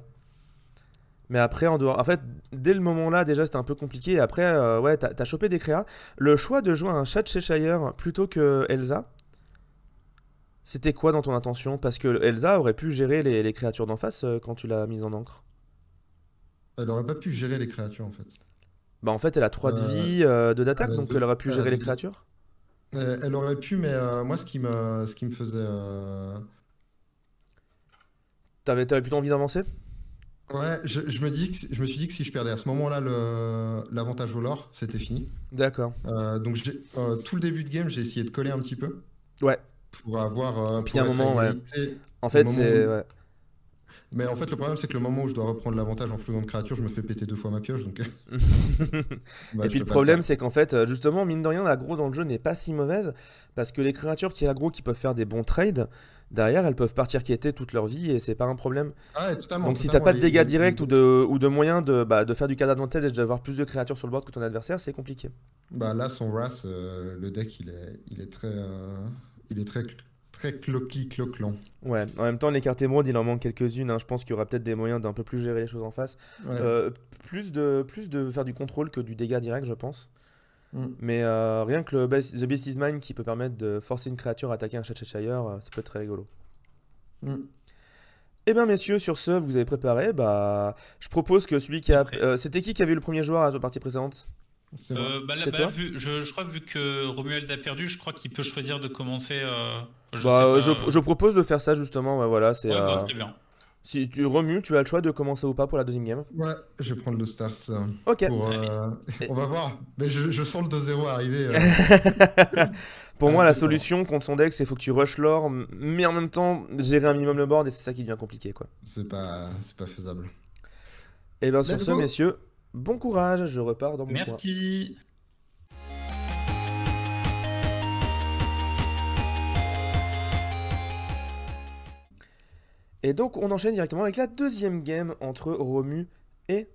Mais après, en dehors. En fait, dès le moment-là, déjà, c'était un peu compliqué. Et après, ouais, t'as chopé des créas. Le choix de jouer un chat Cheshire plutôt que Elsa, c'était quoi dans ton intention? Parce que Elsa aurait pu gérer les créatures d'en face quand tu l'as mise en encre. Elle aurait pas pu gérer les créatures en fait. Bah, en fait, elle a 3 de Euh, vie, 2 elle d'attaque, a donc elle aurait pu elle a gérer les deux créatures. Elle aurait pu, mais moi, ce qui me faisait. T'avais plutôt envie d'avancer? Ouais, je me suis dit que si je perdais à ce moment-là l'avantage au lore, c'était fini. D'accord. Tout le début de game, j'ai essayé de coller un petit peu Ouais. Puis à un pour être à moment, ouais. égalité En au fait, moment où. c'est. Ouais. Mais en fait, le problème, c'est que le moment où je dois reprendre l'avantage en floutant de créature, je me fais péter deux fois ma pioche, donc Et bah, je puis le peux pas le problème, faire. c'est qu'en fait, justement, mine de rien, l'aggro dans le jeu n'est pas si mauvaise parce que les créatures qui aggro qui peuvent faire des bons trades, derrière, elles peuvent partir quêter toute leur vie et c'est pas un problème. Ah, ouais, totalement, Donc si t'as totalement. pas de dégâts directs ou de moyens de faire du card advantage et d'avoir plus de créatures sur le board que ton adversaire, c'est compliqué. Bah, là, son Wrath, le deck, il est très cloquant. Ouais, en même temps, les cartes émeraudes, il en manque quelques-unes, hein. Je pense qu'il y aura peut-être des moyens d'un peu plus gérer les choses en face. Ouais. Euh, plus de faire du contrôle que du dégât direct, je pense. Mm. Mais rien que The Beast is Mine qui peut permettre de forcer une créature à attaquer un Cheshire, ça peut être très rigolo. Mm. Eh bien, messieurs, sur ce, vous avez préparé. Bah, je propose que celui qui a. Après. C'était qui avait eu le premier joueur à la partie précédente? C'est moi. Bah là, C'est toi? je crois vu que Romuald a perdu, je crois qu'il peut choisir de commencer. Je Bah, sais pas. je propose de faire ça justement. Ouais, voilà, c'est. Ouais, bah très bien. Si tu remues, tu as le choix de commencer ou pas pour la deuxième game. Ouais, je vais prendre le start Ok. pour. Allez. On Et- va voir. Mais je sens le 2-0 arriver. Pour moi, la C'est pas. solution contre son deck, c'est faut que tu rush l'or, mais en même temps gérer un minimum le board et c'est ça qui devient compliqué, quoi. C'est pas faisable. Et bien, sur Let's ce, go! messieurs, bon courage. Je repars dans mon coin. Merci. Et donc, on enchaîne directement avec la deuxième game entre Romu et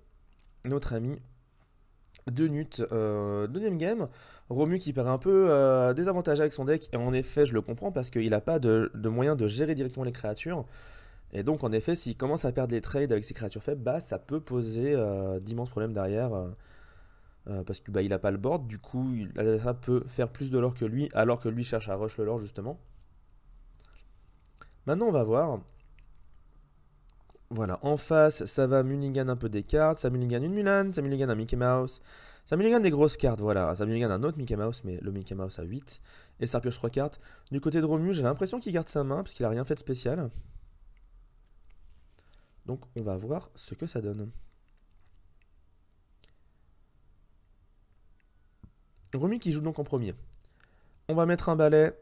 notre ami Denut. Deuxième game, Romu qui perd un peu désavantagé avec son deck. Et en effet, je le comprends parce qu'il n'a pas de moyen de gérer directement les créatures. Et donc, en effet, s'il commence à perdre les trades avec ses créatures faibles, bah, ça peut poser d'immenses problèmes derrière. Parce que bah, il n'a pas le board. Du coup, l'adversaire peut faire plus de lore que lui, alors que lui cherche à rush le lore, justement. Maintenant, on va voir. Voilà, en face, ça va mulligan un peu des cartes, ça mulligan une Mulan, ça mulligan un Mickey Mouse, ça mulligan des grosses cartes, voilà, ça mulligan un autre Mickey Mouse, mais le Mickey Mouse a 8, et ça pioche 3 cartes. Du côté de Romu, j'ai l'impression qu'il garde sa main, parce qu'il a rien fait de spécial. Donc on va voir ce que ça donne. Romu qui joue donc en premier. On va mettre un balai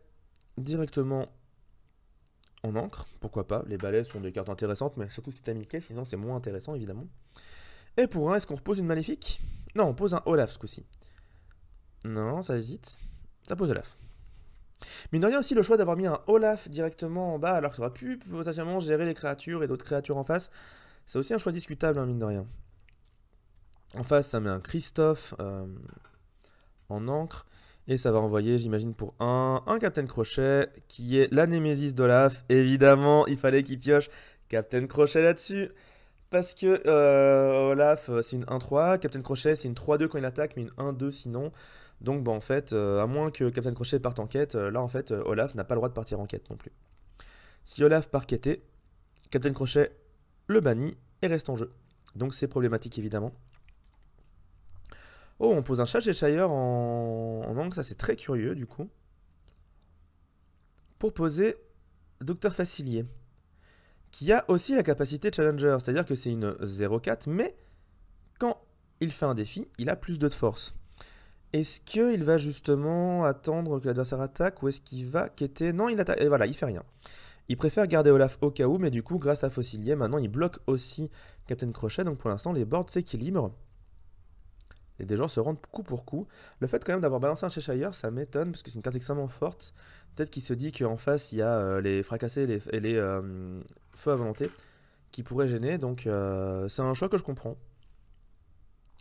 directement en encre, pourquoi pas, les balais sont des cartes intéressantes, mais surtout si t'as Mickey, sinon c'est moins intéressant évidemment. Et pour un, est-ce qu'on repose une Maléfique? Non, on pose un Olaf ce coup-ci. Non, ça hésite. Ça pose Olaf. Mine de rien aussi, le choix d'avoir mis un Olaf directement en bas, alors qu'il aurait pu potentiellement gérer les créatures et d'autres créatures en face, c'est aussi un choix discutable, hein, mine de rien. En face, ça met un Christophe en encre. Et ça va envoyer, j'imagine, pour un Captain Crochet, qui est la némésis d'Olaf. Évidemment, il fallait qu'il pioche Captain Crochet là-dessus. Parce que Olaf, c'est une 1-3. Captain Crochet, c'est une 3-2 quand il attaque, mais une 1-2 sinon. Donc, bah, en fait, à moins que Captain Crochet parte en quête, là, en fait, Olaf n'a pas le droit de partir en quête non plus. Si Olaf part quêter, Captain Crochet le bannit et reste en jeu. Donc, c'est problématique, évidemment. Oh, on pose un Cheshire en angle, ça c'est très curieux du coup. Pour poser Docteur Facilier, qui a aussi la capacité Challenger, c'est-à-dire que c'est une 0,4, mais quand il fait un défi, il a plus 2 de force. Est-ce qu'il va justement attendre que l'adversaire attaque ou est-ce qu'il va quêter? Non, il attaque. Et voilà, il fait rien. Il préfère garder Olaf au cas où, mais du coup, grâce à Fossilier, maintenant il bloque aussi Captain Crochet. Donc pour l'instant, les boards s'équilibrent. Les deux joueurs se rendent coup pour coup. Le fait quand même d'avoir balancé un Cheshire, ça m'étonne parce que c'est une carte extrêmement forte. Peut-être qu'il se dit qu'en face, il y a les fracassés et les feux à volonté qui pourraient gêner. Donc c'est un choix que je comprends.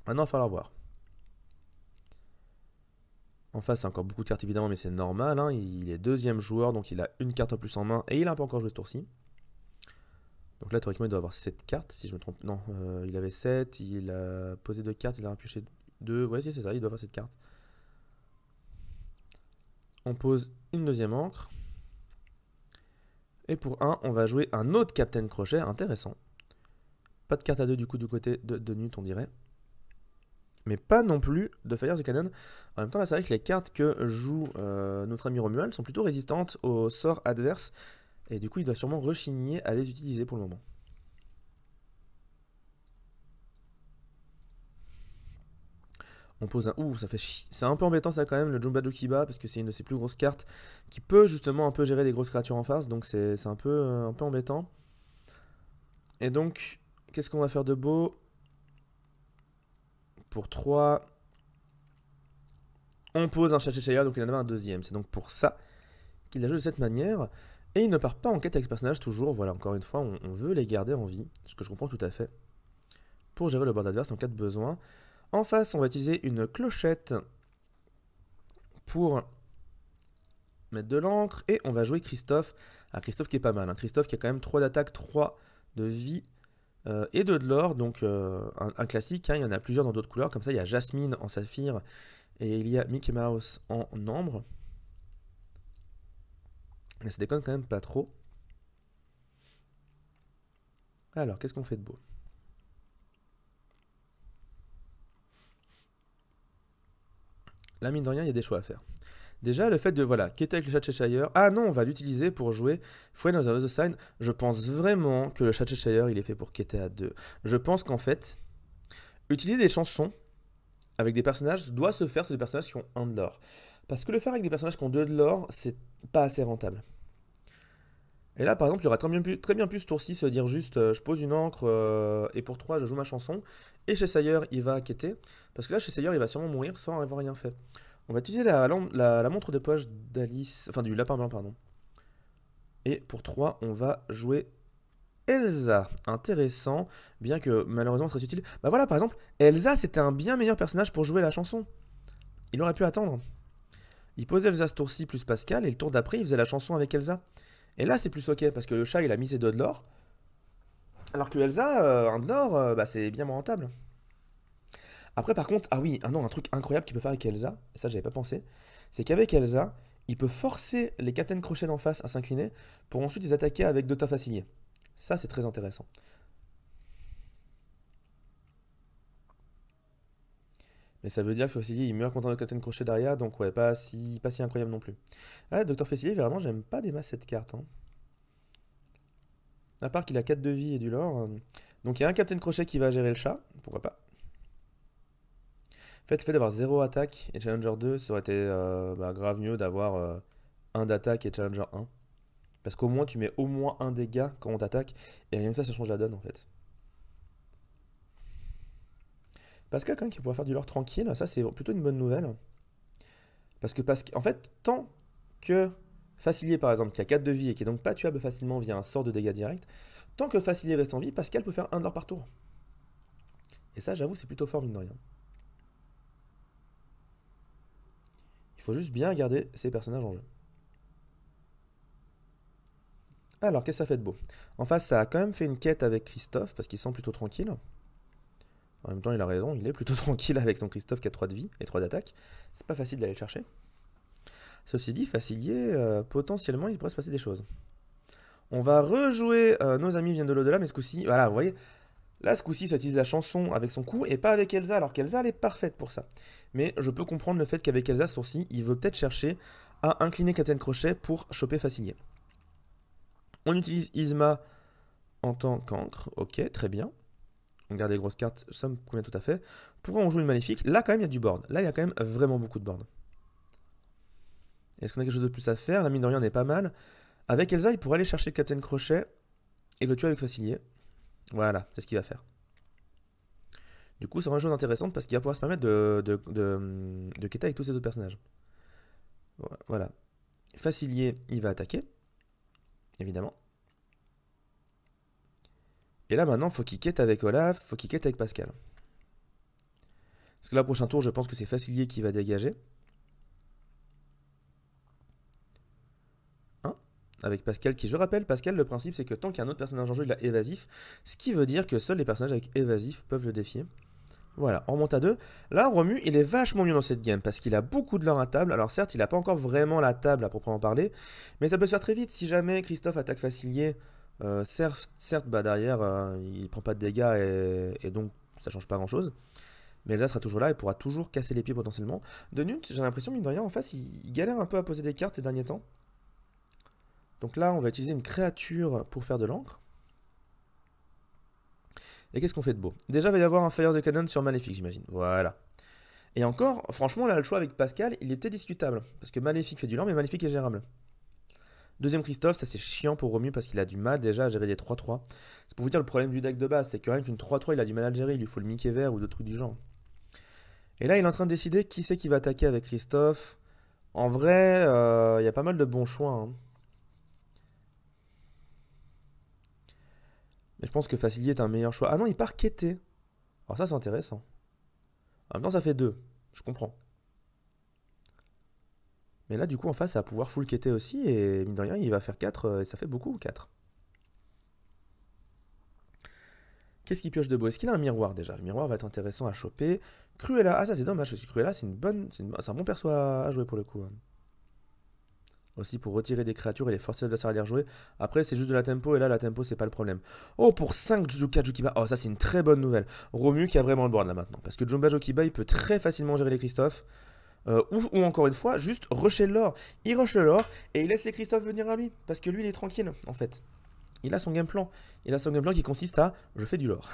Maintenant, il va falloir voir. En face, c'est encore beaucoup de cartes évidemment, mais c'est normal. Hein. Il est deuxième joueur, donc il a une carte en plus en main et il n'a pas encore joué ce tour-ci. Donc là, théoriquement, il doit avoir 7 cartes, si je me trompe. Non, il avait 7, il a posé 2 cartes, il a pioché 2. Ouais, si, c'est ça, il doit avoir 7 cartes. On pose une deuxième encre. Et pour 1, on va jouer un autre Captain Crochet, intéressant. Pas de carte à 2 du coup du côté de Newt, on dirait. Mais pas non plus de Fire the Cannon. En même temps, là, c'est vrai que les cartes que joue notre ami Romuald sont plutôt résistantes aux sorts adverses. Et du coup, il doit sûrement rechigner à les utiliser pour le moment. On pose un... Ouh, ça fait chier. C'est un peu embêtant ça quand même, le Jumba Jokiba, parce que c'est une de ses plus grosses cartes qui peut justement un peu gérer les grosses créatures en face. Donc c'est un peu embêtant. Et donc, qu'est-ce qu'on va faire de beau? Pour 3, on pose un Cheshire, donc il en avait un deuxième. C'est donc pour ça qu'il a joué de cette manière. Et il ne part pas en quête avec ce personnage, toujours. Voilà, encore une fois, on veut les garder en vie, ce que je comprends tout à fait, pour gérer le board adverse en cas de besoin. En face, on va utiliser une clochette pour mettre de l'encre. Et on va jouer Christophe. Ah, Christophe qui est pas mal. Hein. Christophe qui a quand même 3 d'attaque, 3 de vie. Et 2 de l'or, donc un classique, hein, il y en a plusieurs dans d'autres couleurs, comme ça il y a Jasmine en saphir et il y a Mickey Mouse en ambre. Mais ça déconne quand même pas trop. Alors, qu'est-ce qu'on fait de beau? Là, mine de rien, il y a des choix à faire. Déjà, le fait de, voilà, quitter avec le Cheshire. Ah non, on va l'utiliser pour jouer Friend of the Other Side. Je pense vraiment que le Cheshire, il est fait pour quitter à 2. Je pense qu'en fait, utiliser des chansons avec des personnages doit se faire sur des personnages qui ont 1 de l'or. Parce que le faire avec des personnages qui ont 2 de l'or, c'est pas assez rentable. Et là, par exemple, il aurait très bien pu ce tour-ci se dire juste je pose une encre et pour 3, je joue ma chanson. Et Cheshire, il va quêter. Parce que là, Cheshire, il va sûrement mourir sans avoir rien fait. On va utiliser la montre de poche d'Alice, enfin du lapin blanc, pardon. Et pour 3, on va jouer Elsa. Intéressant, bien que malheureusement très utile. Bah voilà, par exemple, Elsa, c'était un bien meilleur personnage pour jouer la chanson. Il aurait pu attendre. Il posait Elsa ce tour-ci plus Pascal, et le tour d'après, il faisait la chanson avec Elsa. Et là, c'est plus ok, parce que le chat, il a mis ses 2 de l'or. Alors que Elsa, 1 de l'or, bah, c'est bien moins rentable. Après, par contre, ah oui, un truc incroyable qu'il peut faire avec Elsa, et ça, j'avais pas pensé, c'est qu'avec Elsa, il peut forcer les Captain Crochet d'en face à s'incliner pour ensuite les attaquer avec Docteur Facilier. Ça, c'est très intéressant. Mais ça veut dire que Facilier, il meurt contre le Captain Crochet derrière, donc ouais, pas si incroyable non plus. Ouais, Docteur Facilier, vraiment, j'aime pas des masses cette carte. Hein. À part qu'il a 4 de vie et du lore. Donc il y a un Captain Crochet qui va gérer le chat, pourquoi pas. En fait, le fait d'avoir 0 attaque et Challenger 2, ça aurait été grave mieux d'avoir 1 d'attaque et Challenger 1. Parce qu'au moins, tu mets au moins 1 dégât quand on t'attaque, et rien que ça change la donne en fait. Pascal, quand même, qui pourrait faire du lore tranquille, ça c'est plutôt une bonne nouvelle. Parce que, en fait, tant que Facilier, par exemple, qui a 4 de vie et qui est donc pas tuable facilement via un sort de dégâts direct, tant que Facilier reste en vie, Pascal peut faire 1 de l'or par tour. Et ça, j'avoue, c'est plutôt fort, mine de rien. Il faut juste bien garder ces personnages en jeu. Alors, qu'est-ce que ça fait de beau? En face, ça a quand même fait une quête avec Christophe, parce qu'il semble plutôt tranquille. En même temps, il a raison, il est plutôt tranquille avec son Christophe qui a 3 de vie et 3 d'attaque. C'est pas facile d'aller le chercher. Ceci dit, Facilier, potentiellement, il pourrait se passer des choses. On va rejouer nos amis viennent de l'au-delà, mais ce coup-ci, voilà, vous voyez, Là, ce coup-ci, ça utilise la chanson avec son coup et pas avec Elsa, alors qu'Elsa, elle est parfaite pour ça. Mais je peux comprendre le fait qu'avec Elsa, sourcil, il veut peut-être chercher à incliner Captain Crochet pour choper Facilier. On utilise Yzma en tant qu'encre. Ok, très bien. On garde les grosses cartes, ça me convient tout à fait. Pourquoi on joue une maléfique? Là, quand même, il y a du board. Là, il y a quand même vraiment beaucoup de board. Est-ce qu'on a quelque chose de plus à faire? La mine de rien, on est pas mal. Avec Elsa, il pourrait aller chercher Captain Crochet et le tuer avec Facilier. Voilà, c'est ce qu'il va faire. Du coup, c'est vraiment une chose intéressante parce qu'il va pouvoir se permettre de quêter avec tous ces autres personnages. Voilà. Facilier, il va attaquer. Évidemment. Et là, maintenant, faut qu'il quête avec Olaf, faut qu'il quête avec Pascal. Parce que là, prochain tour, je pense que c'est Facilier qui va dégager. Avec Pascal, qui, je rappelle, Pascal, le principe, c'est que tant qu'il y a un autre personnage en jeu, il a évasif. Ce qui veut dire que seuls les personnages avec évasif peuvent le défier. Voilà, on remonte à 2. Là, Romu, il est vachement mieux dans cette game, parce qu'il a beaucoup de l'or à table. Alors certes, il n'a pas encore vraiment la table à proprement parler, mais ça peut se faire très vite. Si jamais Christophe attaque Facilier, certes bah, derrière, il prend pas de dégâts, et donc ça change pas grand-chose. Mais Elsa sera toujours là et pourra toujours casser les pieds potentiellement. De Nut, j'ai l'impression, mine de rien, en face, il galère un peu à poser des cartes ces derniers temps. Donc là, on va utiliser une créature pour faire de l'encre. Et qu'est-ce qu'on fait de beau? Déjà, il va y avoir un Fire the Cannon sur Maléfique, j'imagine. Voilà. Et encore, franchement, là, le choix avec Pascal, il était discutable. Parce que Maléfique fait du lent, mais Maléfique est gérable. Deuxième Christophe, ça c'est chiant pour Romu parce qu'il a du mal déjà à gérer des 3-3. C'est pour vous dire le problème du deck de base, c'est que rien qu'une 3-3, il a du mal à le gérer, il lui faut le Mickey vert ou d'autres trucs du genre. Et là, il est en train de décider qui c'est qui va attaquer avec Christophe. En vrai, il y a pas mal de bons choix, hein. Mais je pense que Facilier est un meilleur choix. Ah non, il part quêter. Alors ça, c'est intéressant. En même temps, ça fait 2. Je comprends. Mais là, du coup, en face, ça va pouvoir full quêter aussi. Et mine de rien, il va faire 4. Et ça fait beaucoup, 4. Qu'est-ce qu'il pioche de beau? Est-ce qu'il a un miroir déjà? Le miroir va être intéressant à choper. Cruella. Ah, ça, c'est dommage. Parce que Cruella, c'est un bon perso à jouer pour le coup. Aussi pour retirer des créatures et les forcer l'adversaire à les rejouer. Après, c'est juste de la tempo, et là, la tempo, c'est pas le problème. Oh, pour 5 Jujuka Jokiba. Oh, ça, c'est une très bonne nouvelle. Romu qui a vraiment le board là maintenant. Parce que Jumba Jokiba, il peut très facilement gérer les Christophe. Ou encore une fois, juste rusher le lore. Il rush le lore et il laisse les Christophe venir à lui. Parce que lui, il est tranquille, en fait. Il a son game plan. Il a son game plan qui consiste à je fais du lore.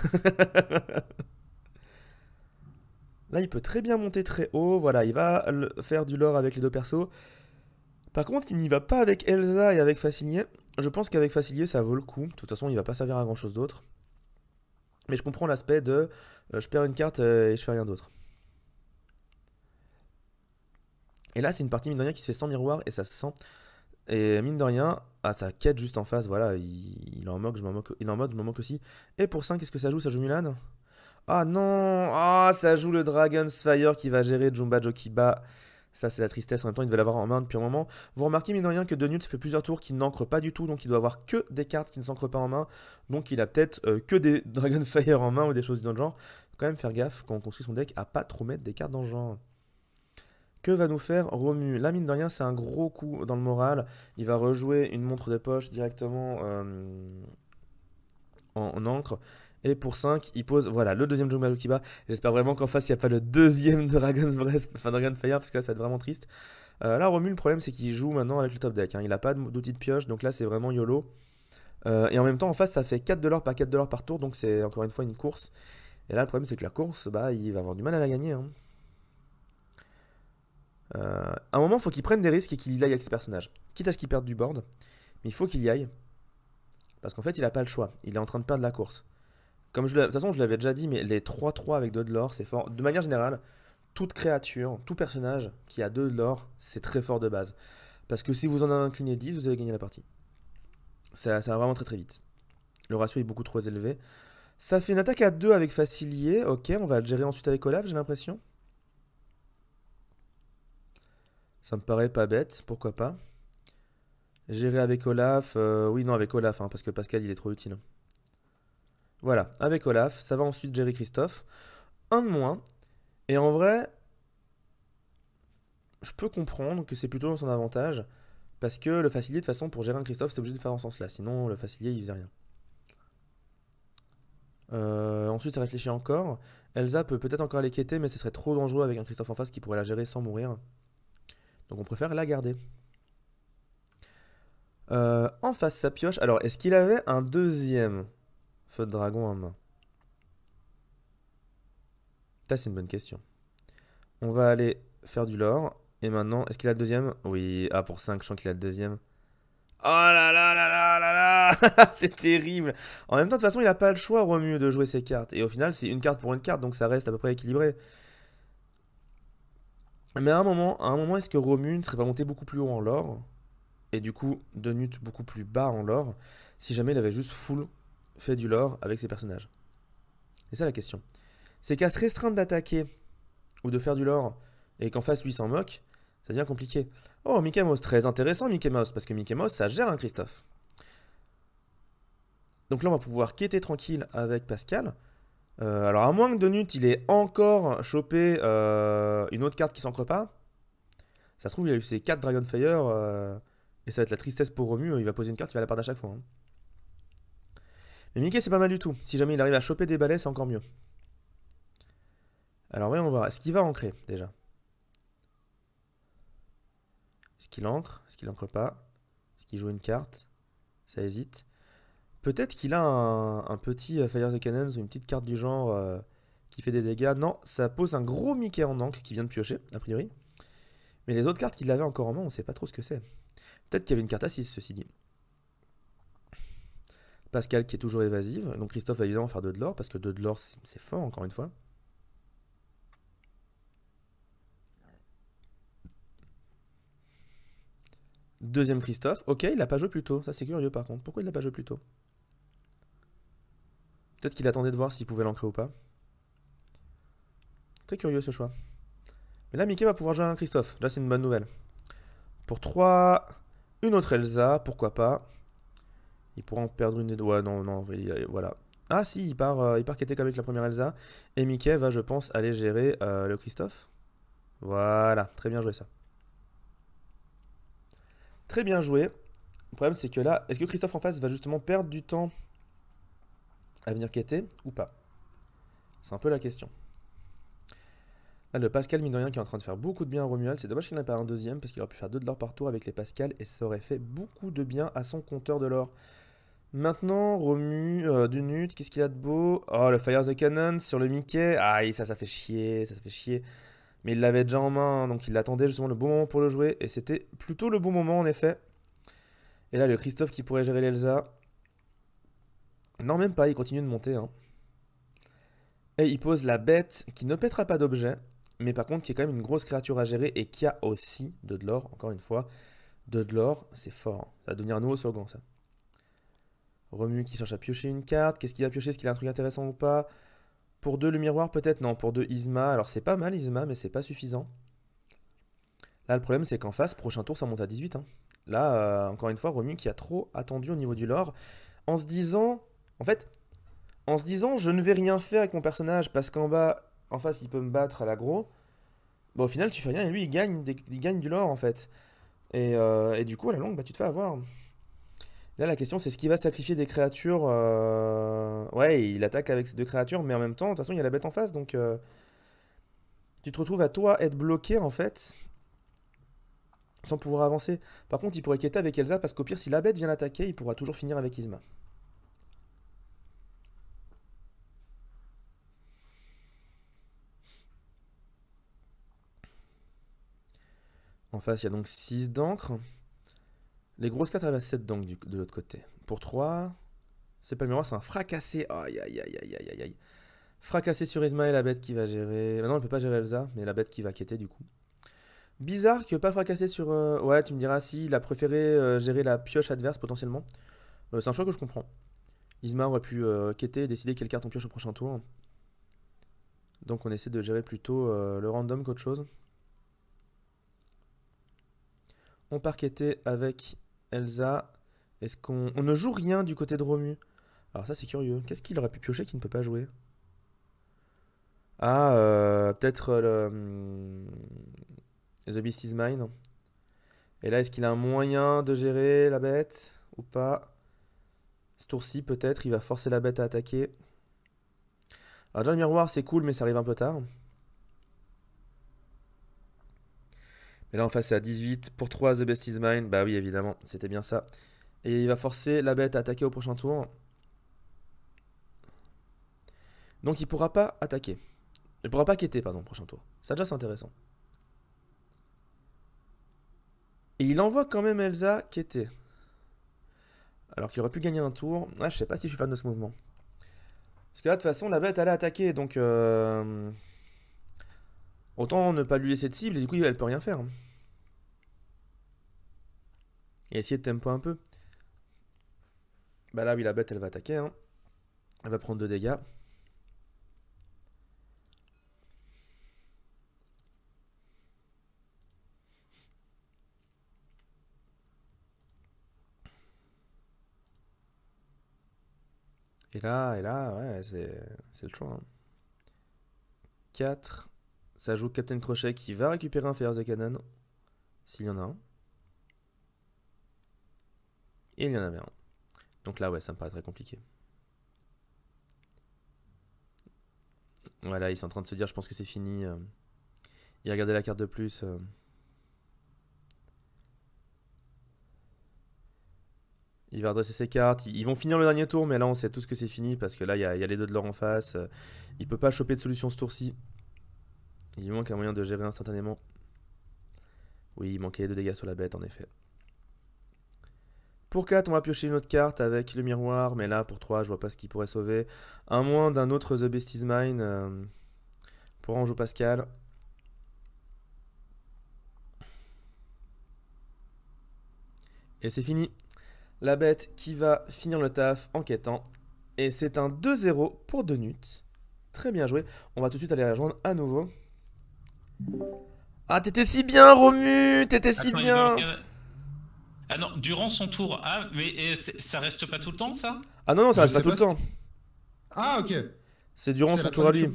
Là, il peut très bien monter très haut. Voilà, il va faire du lore avec les deux persos. Par contre, il n'y va pas avec Elsa et avec Facilier. Je pense qu'avec Facilier, ça vaut le coup. De toute façon, il va pas servir à grand chose d'autre. Mais je comprends l'aspect de je perds une carte et je fais rien d'autre. Et là, c'est une partie mine de rien qui se fait sans miroir et ça se sent. Et mine de rien, ah, ça quête juste en face. Voilà, il en moque, je m'en moque. Il en moque, je m'en moque aussi. Et pour 5, qu'est-ce que ça joue? Ça joue Mulan? Ah non! Ah, ça joue le Dragon's Fire qui va gérer Jumba Jokiba. Ça, c'est la tristesse. En même temps, il devait l'avoir en main depuis un moment. Vous remarquez, mine de rien, que De Nut, ça fait plusieurs tours qu'il n'ancre pas du tout. Donc, il doit avoir que des cartes qui ne s'ancrent pas en main. Donc, il a peut-être que des Dragonfire en main ou des choses dans le genre. Faut quand même faire gaffe quand on construit son deck à pas trop mettre des cartes dans le genre. Que va nous faire Romu? Là, mine de rien, c'est un gros coup dans le moral. Il va rejouer une montre de poche directement en encre. Et pour 5, il pose voilà, le deuxième Jumba Jokiba. J'espère vraiment qu'en face, il n'y a pas le deuxième Dragon's Breath, enfin Dragon Fire, parce que là, ça va être vraiment triste. Là, Romu, le problème, c'est qu'il joue maintenant avec le top deck. Hein. Il n'a pas d'outil de pioche, donc là, c'est vraiment YOLO. Et en même temps, en face, ça fait 4 $ par 4 $ par tour, donc c'est encore une fois une course. Et là, le problème, c'est que la course, bah, il va avoir du mal à la gagner. Hein. À un moment, il faut qu'il prenne des risques et qu'il y aille avec ses personnages. Quitte à ce qu'il perde du board, mais il faut qu'il y aille. Parce qu'en fait, il n'a pas le choix. Il est en train de perdre la course. Comme de toute façon, je l'avais déjà dit, mais les 3-3 avec 2 de l'or, c'est fort. De manière générale, toute créature, tout personnage qui a 2 de l'or, c'est très fort de base. Parce que si vous en inclinez 10, vous avez gagné la partie. Ça va vraiment très très vite. Le ratio est beaucoup trop élevé. Ça fait une attaque à 2 avec Facilier. Ok, on va le gérer ensuite avec Olaf, j'ai l'impression. Ça me paraît pas bête, pourquoi pas. Gérer avec Olaf. Oui, non, avec Olaf, hein, parce que Pascal, il est trop utile. Voilà, avec Olaf, ça va ensuite gérer Christophe. Un de moins. Et en vrai, je peux comprendre que c'est plutôt dans son avantage. Parce que le Facilier, de toute façon, pour gérer un Christophe, c'est obligé de faire dans ce sens-là. Sinon, le Facilier, il faisait rien. Ensuite, ça réfléchit encore. Elsa peut peut-être encore aller quêter, mais ce serait trop dangereux avec un Christophe en face qui pourrait la gérer sans mourir. Donc on préfère la garder. En face, sa pioche. Alors, est-ce qu'il avait un deuxième feu de dragon en main? Ça, c'est une bonne question. On va aller faire du lore. Et maintenant, est-ce qu'il a le deuxième? Oui, ah, pour 5, je sens qu'il a le deuxième. Oh là là là là là là. C'est terrible. En même temps, de toute façon, il n'a pas le choix, Romu, de jouer ses cartes. Et au final, c'est une carte pour une carte, donc ça reste à peu près équilibré. Mais à un moment, est-ce que Romu ne serait pas monté beaucoup plus haut en lore? Et du coup, Donut beaucoup plus bas en lore, si jamais il avait juste full fait du lore avec ses personnages? C'est ça la question. C'est qu'à se restreindre d'attaquer ou de faire du lore et qu'en face lui s'en moque, ça devient compliqué. Oh, Mickey Mouse, très intéressant Mickey Mouse, parce que Mickey Mouse ça gère un Christophe. Donc là on va pouvoir quêter tranquille avec Pascal. Alors à moins que Donut il ait encore chopé une autre carte qui s'ancre pas, ça se trouve il a eu ses 4 Dragonfire et ça va être la tristesse pour Romu, il va poser une carte, il va la perdre à chaque fois. Hein. Mais Mickey c'est pas mal du tout, si jamais il arrive à choper des balais c'est encore mieux. Alors voyons voir, est-ce qu'il va ancrer déjà? Est-ce qu'il ancre? Est-ce qu'il ancre pas? Est-ce qu'il joue une carte? Ça hésite. Peut-être qu'il a un petit Fire the Cannons ou une petite carte du genre qui fait des dégâts. Non, ça pose un gros Mickey en encre qui vient de piocher, a priori. Mais les autres cartes qu'il avait encore en main, on sait pas trop ce que c'est. Peut-être qu'il y avait une carte à 6, ceci dit. Pascal qui est toujours évasive. Donc Christophe va évidemment faire 2 de l'or, parce que 2 de l'or c'est fort encore une fois. Deuxième Christophe. Ok, il l'a pas joué plus tôt. Ça c'est curieux par contre. Pourquoi il l'a pas joué plus tôt? Peut-être qu'il attendait de voir s'il pouvait l'ancrer ou pas. Très curieux ce choix. Mais là, Mickey va pouvoir jouer un Christophe. Là, c'est une bonne nouvelle. Pour 3, une autre Elsa, pourquoi pas. Il pourra en perdre une des deux. Ouais, non, non, voilà. Ah si, il part quêter comme avec la première Elsa. Et Mickey va, je pense, aller gérer le Christophe. Voilà, très bien joué ça. Très bien joué. Le problème, c'est que là, est-ce que Christophe en face va justement perdre du temps à venir quêter ou pas? C'est un peu la question. Là, le Pascal, mine de rien, qui est en train de faire beaucoup de bien à Romuald. C'est dommage qu'il n'en ait pas un deuxième, parce qu'il aurait pu faire 2 de l'or par tour avec les Pascal, et ça aurait fait beaucoup de bien à son compteur de l'or. Maintenant, Donut, qu'est-ce qu'il a de beau? Oh, le Fire the Cannon sur le Mickey. Aïe, ça fait chier, ça fait chier. Mais il l'avait déjà en main, donc il attendait justement le bon moment pour le jouer, et c'était plutôt le bon moment en effet. Et là, le Christophe qui pourrait gérer l'Elsa. Non, même pas, il continue de monter. Hein. Et il pose la bête qui ne pètera pas d'objet, mais par contre qui est quand même une grosse créature à gérer et qui a aussi 2 de l'or, encore une fois. 2 de l'or, c'est fort. Hein. Ça va devenir un nouveau slogan ça. Romu qui cherche à piocher une carte. Qu'est-ce qu'il va piocher? Est-ce qu'il a un truc intéressant ou pas? Pour 2, le miroir peut-être? Non, pour 2, Isma. Alors c'est pas mal Isma, mais c'est pas suffisant. Là, le problème c'est qu'en face, prochain tour, ça monte à 18. Hein. Là, encore une fois, Romu qui a trop attendu au niveau du lore. En se disant... En fait, je ne vais rien faire avec mon personnage parce qu'en bas, en face, il peut me battre à l'aggro. Bah, au final, tu fais rien et lui, il gagne du lore en fait. Et du coup, à la longue, bah, tu te fais avoir. Là, la question, c'est ce qu'il va sacrifier des créatures. Ouais, il attaque avec ces 2 créatures, mais en même temps, de toute façon, il y a la bête en face, donc tu te retrouves à toi être bloqué en fait, sans pouvoir avancer. Par contre, il pourrait quêter avec Elsa parce qu'au pire, si la bête vient l'attaquer, il pourra toujours finir avec Isma. En face, il y a donc 6 d'encre. Les grosses cartes arrivent à 7 d'encre de l'autre côté. Pour 3, c'est pas le miroir, c'est un fracassé. Aïe aïe aïe aïe aïe aïe aïe. Fracassé sur Isma et la bête qui va gérer. Maintenant, elle peut pas gérer Elsa, mais la bête qui va quêter du coup. Bizarre que pas fracasser sur. Ouais, tu me diras si il a préféré gérer la pioche adverse potentiellement. C'est un choix que je comprends. Isma aurait pu quêter et décider quelle carte on pioche au prochain tour. Donc on essaie de gérer plutôt le random qu'autre chose. On part quêter avec Elsa. Est-ce qu'on ne joue rien du côté de Romu? Alors ça c'est curieux. Qu'est-ce qu'il aurait pu piocher qu'il ne peut pas jouer? Ah, peut-être The Beast is Mine. Et là, est-ce qu'il a un moyen de gérer la bête ou pas? Ce tour-ci, peut-être, il va forcer la bête à attaquer. Alors déjà le miroir c'est cool mais ça arrive un peu tard. Mais là en face c'est à 18. Pour 3 The Best is Mine. Bah oui évidemment, c'était bien ça. Et il va forcer la bête à attaquer au prochain tour. Donc il pourra pas attaquer. Il pourra pas quitter pardon au prochain tour. Ça déjà c'est intéressant. Et il envoie quand même Elsa quitter. Alors qu'il aurait pu gagner un tour. Ah, je sais pas si je suis fan de ce mouvement. Parce que là, de toute façon, la bête allait attaquer. Donc, autant ne pas lui laisser de cible. Et du coup, elle peut rien faire. Et essayer de tempo un peu. Bah là, oui, la bête, elle va attaquer. Hein. Elle va prendre 2 dégâts. Et là, ouais, c'est le choix. Hein. 4. Ça joue Captain Crochet qui va récupérer un Fire the Cannon. S'il y en a un. Et il y en avait un. Donc là, ouais, ça me paraît très compliqué. Voilà, ils sont en train de se dire, je pense que c'est fini. Il a regardé la carte de plus. Il va redresser ses cartes. Ils vont finir le dernier tour, mais là, on sait tous que c'est fini parce que là, il y a les deux de l'or en face. Il peut pas choper de solution ce tour-ci. Il lui manque un moyen de gérer instantanément. Oui, il manquait 2 dégâts sur la bête, en effet. Pour 4, on va piocher une autre carte avec le miroir, mais là, pour 3, je vois pas ce qu'il pourrait sauver. À moins d'un autre The Best is Mine. Pour on joue Pascal. Et c'est fini. La bête qui va finir le taf en quêtant. Et c'est un 2-0 pour Denut. Très bien joué. On va tout de suite aller la joindre à nouveau. Ah, t'étais si bien, Romu. T'étais si bien. Ah non, durant son tour. Ah, mais ça reste pas tout le temps, ça? Ah non, non, ça reste pas tout le temps. Ah, ok. C'est durant son tour à lui.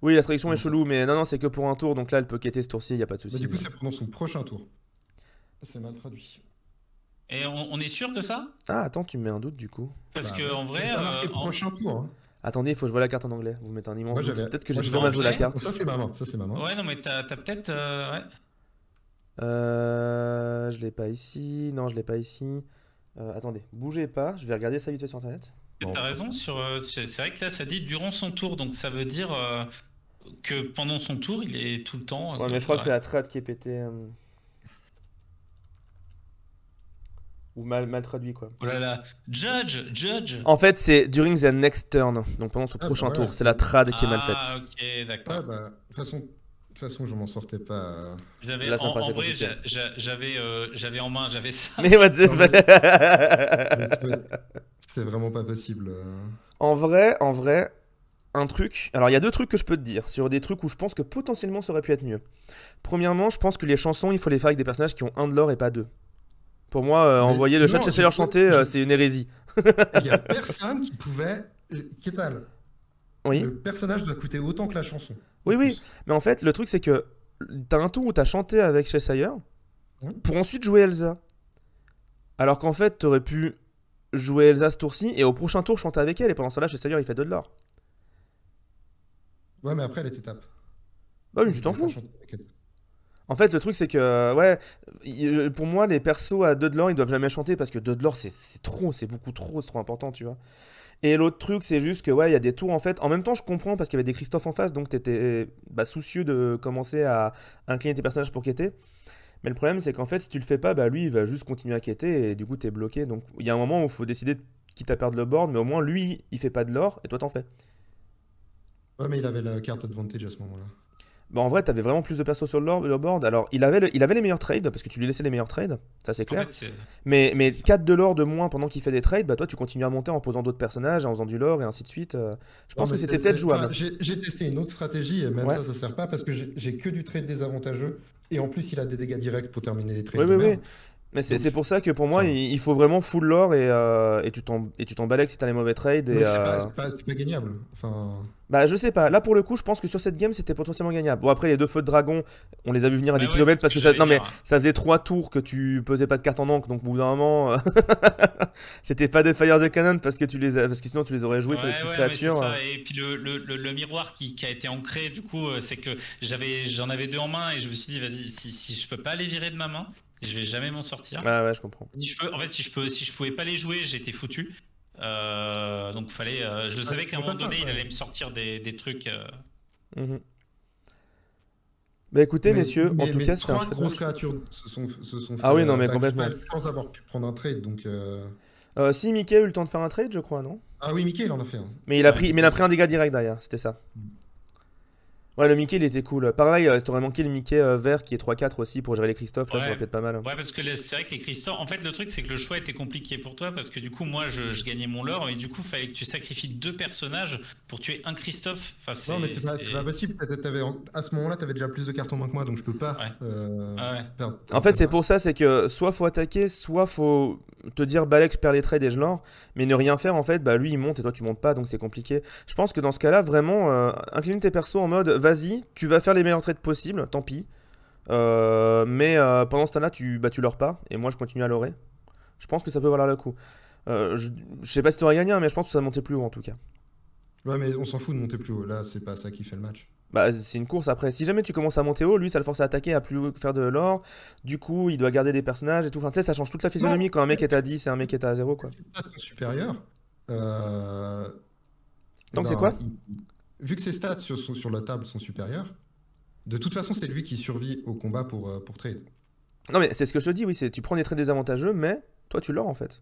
Oui, la traduction est chelou, mais non, non, c'est que pour un tour. Donc là, elle peut quêter ce tour-ci, y a pas de souci. Bah, du coup, c'est pendant son prochain tour. C'est mal traduit. Et on est sûr de ça? Ah, attends, tu me mets un doute du coup. Parce que en vrai. Prochain tour. Hein. Attendez, il faut que je vois la carte en anglais. Vous mettez un immense doute. Peut-être que j'ai j'ai trop mal joué la carte. Ça, c'est ma main. Ça, c'est ma main. Ouais, non, mais t'as peut-être. Ouais. Je l'ai pas ici. Non, je l'ai pas ici. Attendez, bougez pas. Je vais regarder ça vite fait sur internet. T'as raison, c'est vrai que là, ça dit durant son tour. Donc ça veut dire que pendant son tour, il est tout le temps. Ouais, mais je crois que c'est la trad qui est pétée. Ou mal traduit quoi. Oh là là, judge. En fait, c'est during the next turn, donc pendant son prochain tour. C'est la trad qui est mal faite. Ah, ok, d'accord. Ouais, bah, de toute façon, je m'en sortais pas. Là, en vrai, j'avais en main, j'avais ça. Mais what the C'est vraiment pas possible. En vrai, un truc. Alors, il y a 2 trucs que je peux te dire sur des trucs où je pense que potentiellement ça aurait pu être mieux. Premièrement, je pense que les chansons, il faut les faire avec des personnages qui ont 1 de l'or et pas 2. Pour moi, envoyer le chat Cheshire chanter, c'est une hérésie. Il y a personne qui pouvait. Kétal. Oui. Le personnage doit coûter autant que la chanson. Oui, oui. Mais en fait, le truc, c'est que t'as un tour où t'as chanté avec Cheshire pour ensuite jouer Elsa. Alors qu'en fait, t'aurais pu jouer Elsa ce tour-ci et au prochain tour chanter avec elle. Et pendant ce temps-là, Cheshire, il fait 2 de l'or. Ouais, mais après, elle était tape. Bah oui, tu t'en fous. En fait, le truc, c'est que, ouais, pour moi, les persos à 2 de l'or, ils doivent jamais chanter parce que 2 de l'or, c'est beaucoup trop, c'est trop important, tu vois. Et l'autre truc, c'est juste que, ouais, il y a des tours, en fait. En même temps, je comprends parce qu'il y avait des Christophe en face, donc t'étais soucieux de commencer à incliner tes personnages pour quêter. Mais le problème, c'est qu'en fait, si tu le fais pas, bah lui, il va juste continuer à quêter et du coup, t'es bloqué. Donc, il y a un moment où il faut décider quitte à perdre le board, mais au moins, lui, il fait pas de l'or et toi, t'en fais. Ouais, mais il avait la carte advantage à ce moment-là. Bah en vrai, t'avais vraiment plus de persos sur le board. Alors, il avait les meilleurs trades, parce que tu lui laissais les meilleurs trades, ça c'est clair. En fait, mais 4 de l'or de moins pendant qu'il fait des trades, bah toi tu continues à monter en posant d'autres personnages, en faisant du lore et ainsi de suite. Je pense que c'était peut-être jouable. J'ai testé une autre stratégie, et même ça sert pas, parce que j'ai que du trade désavantageux, et en plus il a des dégâts directs pour terminer les trades. Oui. Mais Donc, c'est pour ça que pour moi, enfin, il faut vraiment full lore et tu t'en balèques si t'as les mauvais trades. mais c'est pas gagnable. Enfin, Bah, je sais pas. Là, pour le coup, je pense que sur cette game, c'était potentiellement gagnable. Bon, après, les deux feux de dragon, on les a vu venir à des Bah ouais, kilomètres c'est parce ce que que ça, j'allais non, mais dire. ça faisait 3 tours que tu pesais pas de cartes en encre. Donc, au bout d'un moment, c'était pas Deadfire the Cannon parce que parce que sinon, tu les aurais joués sur les petites Ouais, mais c'est créatures. ça. Et puis le miroir qui a été ancré, du coup, c'est que j'en avais deux en main et je me suis dit, vas-y, si je peux pas les virer de ma main, je vais jamais m'en sortir. Ah ouais, je comprends. En fait, si je pouvais pas les jouer, j'étais foutu. Donc fallait. Je savais qu'à un c'est moment pas ça, donné, il ouais. allait me sortir des trucs. Mhm. Bah, écoutez, Mais, messieurs, en mais, tout mais cas, c'était un trois chouette grosses match. créatures se sont Ah fait oui, non, mais complètement. backspell sans avoir pu prendre un trade. Donc, Si Mickey a eu le temps de faire un trade, je crois, non? ah oui, Mickey, il en a fait un. Mais Ouais. il a pris un dégât direct derrière, c'était ça. Ouais, le Mickey, il était cool. Pareil, il t'aurait manqué le Mickey vert qui est 3-4 aussi pour gérer les Christophe. Là, ça aurait Ouais. pu être pas mal. Ouais, parce que c'est vrai que les cristaux. En fait, le truc, c'est que le choix était compliqué pour toi parce que du coup, moi, je gagnais mon lore et du coup, fallait que tu sacrifies deux personnages pour tuer un Christophe. Enfin, Non, mais c'est pas possible. À ce moment-là, t'avais déjà plus de cartes en main que moi, donc je peux pas Ouais. Ah ouais. perdre. En fait, c'est pour ça, c'est que soit faut attaquer, soit faut te dire Balek, je perds les trades et je lore, mais ne rien faire en fait, bah lui il monte et toi tu montes pas, donc c'est compliqué. Je pense que dans ce cas-là, vraiment, incline tes persos en mode vas-y, tu vas faire les meilleurs trades possibles, tant pis. Mais pendant ce temps-là, tu lores pas, et moi je continue à lorer. Je pense que ça peut valoir le coup. Je sais pas si tu aurais gagné, hein, mais je pense que ça va monter plus haut en tout cas. Ouais, mais on s'en fout de monter plus haut. Là, c'est pas ça qui fait le match. Bah, c'est une course après. Si jamais tu commences à monter haut, lui ça le force à attaquer, à plus faire de l'or. Du coup, il doit garder des personnages et tout. Enfin, tu sais, ça change toute la physionomie quand un mec est à 10 et un mec est à 0 quoi. Vu que ses stats sont supérieurs, euh, eh Donc c'est ben, quoi? vu que ses stats sur la table sont supérieurs, de toute façon, c'est lui qui survit au combat pour trade. Non mais c'est ce que je te dis, oui, c'est tu prends des traits désavantageux, mais toi tu l'or en fait.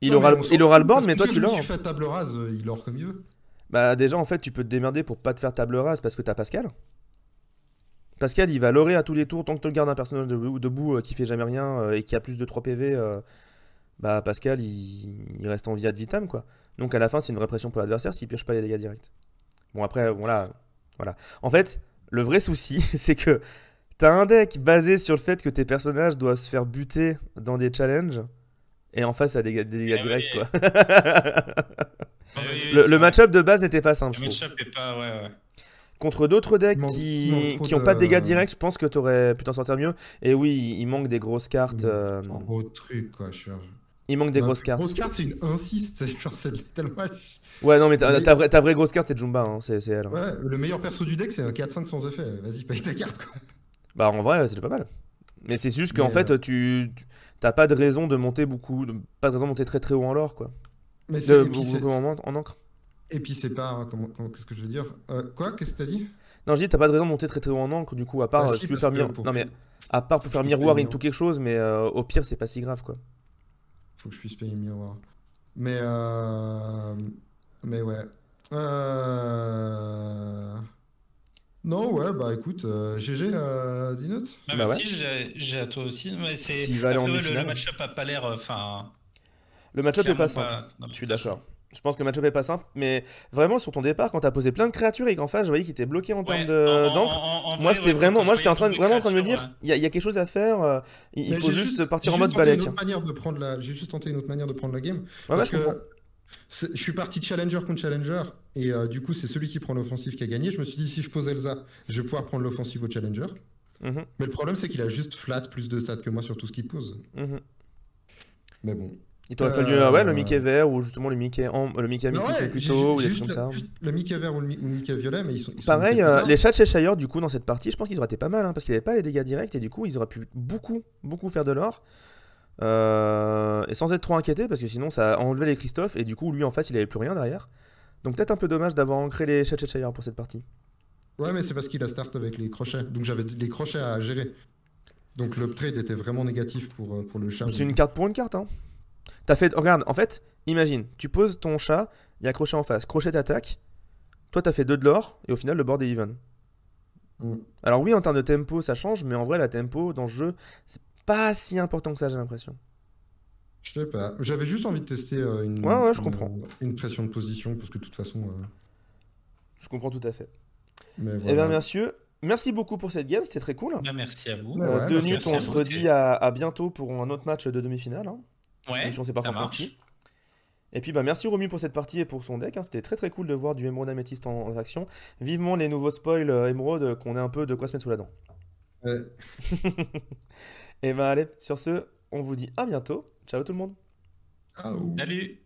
Non, mais on s'en Il aura fout, le board, parce mais que toi moi, tu je me l'or. suis fait table rase, il or comme mieux. Bah déjà en fait tu peux te démerder pour pas te faire table rase parce que t'as Pascal. Pascal il va lorer à tous les tours tant que tu le gardes un personnage debout qui fait jamais rien et qui a plus de 3 PV. Bah Pascal il reste en vie ad vitam quoi. Donc à la fin c'est une vraie pression pour l'adversaire s'il pioche pas les dégâts directs. Bon après voilà. En fait le vrai souci c'est que t'as un deck basé sur le fait que tes personnages doivent se faire buter dans des challenges et en face, ça a des dégâts Eh directs, oui. quoi. Oui, Le c'est vrai. match-up de base n'était pas simple, Le je trouve. match-up est pas. Ouais. Contre d'autres decks Il manque trop qui ont pas de dégâts de... directs, je pense que t'aurais pu t'en sortir mieux. Et oui, il manque des grosses cartes. En gros truc, quoi. Il manque des Ma grosses plus cartes. grosse carte, c'est une 1-6. Genre, c'est tellement... Ouais, non, mais Le ta vraie grosse carte, c'est Jumba, hein, c'est elle. Hein. Ouais, le meilleur perso du deck, c'est un 4-5 sans effet. Vas-y, paye ta carte, quoi. Bah, en vrai, c'est déjà pas mal. Mais c'est juste qu'en Mais, fait, t'as pas de raison de monter beaucoup. Pas de raison de monter très très haut en lore, quoi. mais De, et puis beaucoup en encre. et puis c'est pas... Qu'est-ce que je veux dire? Quoi? Qu'est-ce que t'as dit? Non, je dis, t'as pas de raison de monter très très haut en encre, du coup, à part Bah si si, tu veux parce faire que Non, mais à part pour faire miroir into quelque chose, mais au pire, c'est pas si grave, quoi. Faut que je puisse payer le miroir. Mais ouais. Non, ouais, bah écoute, GG, Dinot. Ah, Bah ouais. merci, j'ai à toi aussi. Mais c'est. Qui va aller en Après, ouais, demi-finale. le match-up a pas l'air. Enfin. Le match-up est clairement pas simple. non, Je suis très d'accord. chaud. Je pense que le match-up est pas simple, mais vraiment sur ton départ, quand t'as posé plein de créatures et qu'en face, je voyais qu'il était bloqué en termes Ouais, d'encre. en Moi, vrai, j'étais ouais, vraiment, quand moi, je j'étais voyais vraiment en train de me toutes les dire, il y a quelque chose à faire. Il Mais faut j'ai juste partir en j'ai mode juste tenté balèque. une autre manière de prendre j'ai juste tenté une autre manière de prendre la game. Ouais, Parce je comprends. que je suis parti challenger contre challenger. Et du coup, c'est celui qui prend l'offensive qui a gagné. Je me suis dit, si je pose Elsa, je vais pouvoir prendre l'offensive au challenger. Mhm, Mais le problème, c'est qu'il a juste flat plus de stats que moi sur tout ce qu'il pose. mhm. Mais bon. Il t'aurait fallu ouais, le Mickey vert ou justement le Mickey Non, Améthyste ouais, plus tôt ou des juste trucs comme ça. juste le Mickey vert ou le Mickey violet, mais ils sont Pareil, montés plus tard. les chats Cheshire, du coup, dans cette partie, je pense qu'ils auraient été pas mal, hein, parce qu'ils n'avaient pas les dégâts directs et du coup, ils auraient pu beaucoup faire de l'or. Et sans être trop inquiété, parce que sinon, ça enlevait les Christophe et du coup, lui en face, il avait plus rien derrière. Donc, peut-être un peu dommage d'avoir ancré les chats Cheshire pour cette partie. Ouais, mais c'est parce qu'il a start avec les crochets. Donc j'avais les crochets à gérer. Donc le trade était vraiment négatif pour le chat. C'est une carte pour une carte, hein. T'as fait. Regarde, en fait, imagine, tu poses ton chat, il y a crochet en face, crochet t'attaque, toi t'as fait 2 de l'or, et au final le board est even. Mm. Alors, oui, en termes de tempo, ça change, mais en vrai, la tempo dans ce jeu, c'est pas si important que ça, j'ai l'impression. Je sais pas. J'avais juste envie de tester Ouais, je comprends. une pression de position, parce que de toute façon. Je comprends tout à fait. Mais Eh bien, voilà. Merci beaucoup pour cette game, c'était très cool. Bah, merci à vous. Ouais, ouais, Deux merci Newt, merci on à se vous, redit à bientôt pour un autre match de demi-finale. Hein. Ouais, Même si on sait pas ça encore contre marche. qui. Et puis bah merci Romu pour cette partie et pour son deck, hein. C'était très très cool de voir du Émeraude Améthyste en action. Vivement les nouveaux spoils Émeraude, qu'on ait un peu de quoi se mettre sous la dent. Ouais. Et bah allez, sur ce, on vous dit à bientôt. Ciao tout le monde. Ciao. Salut.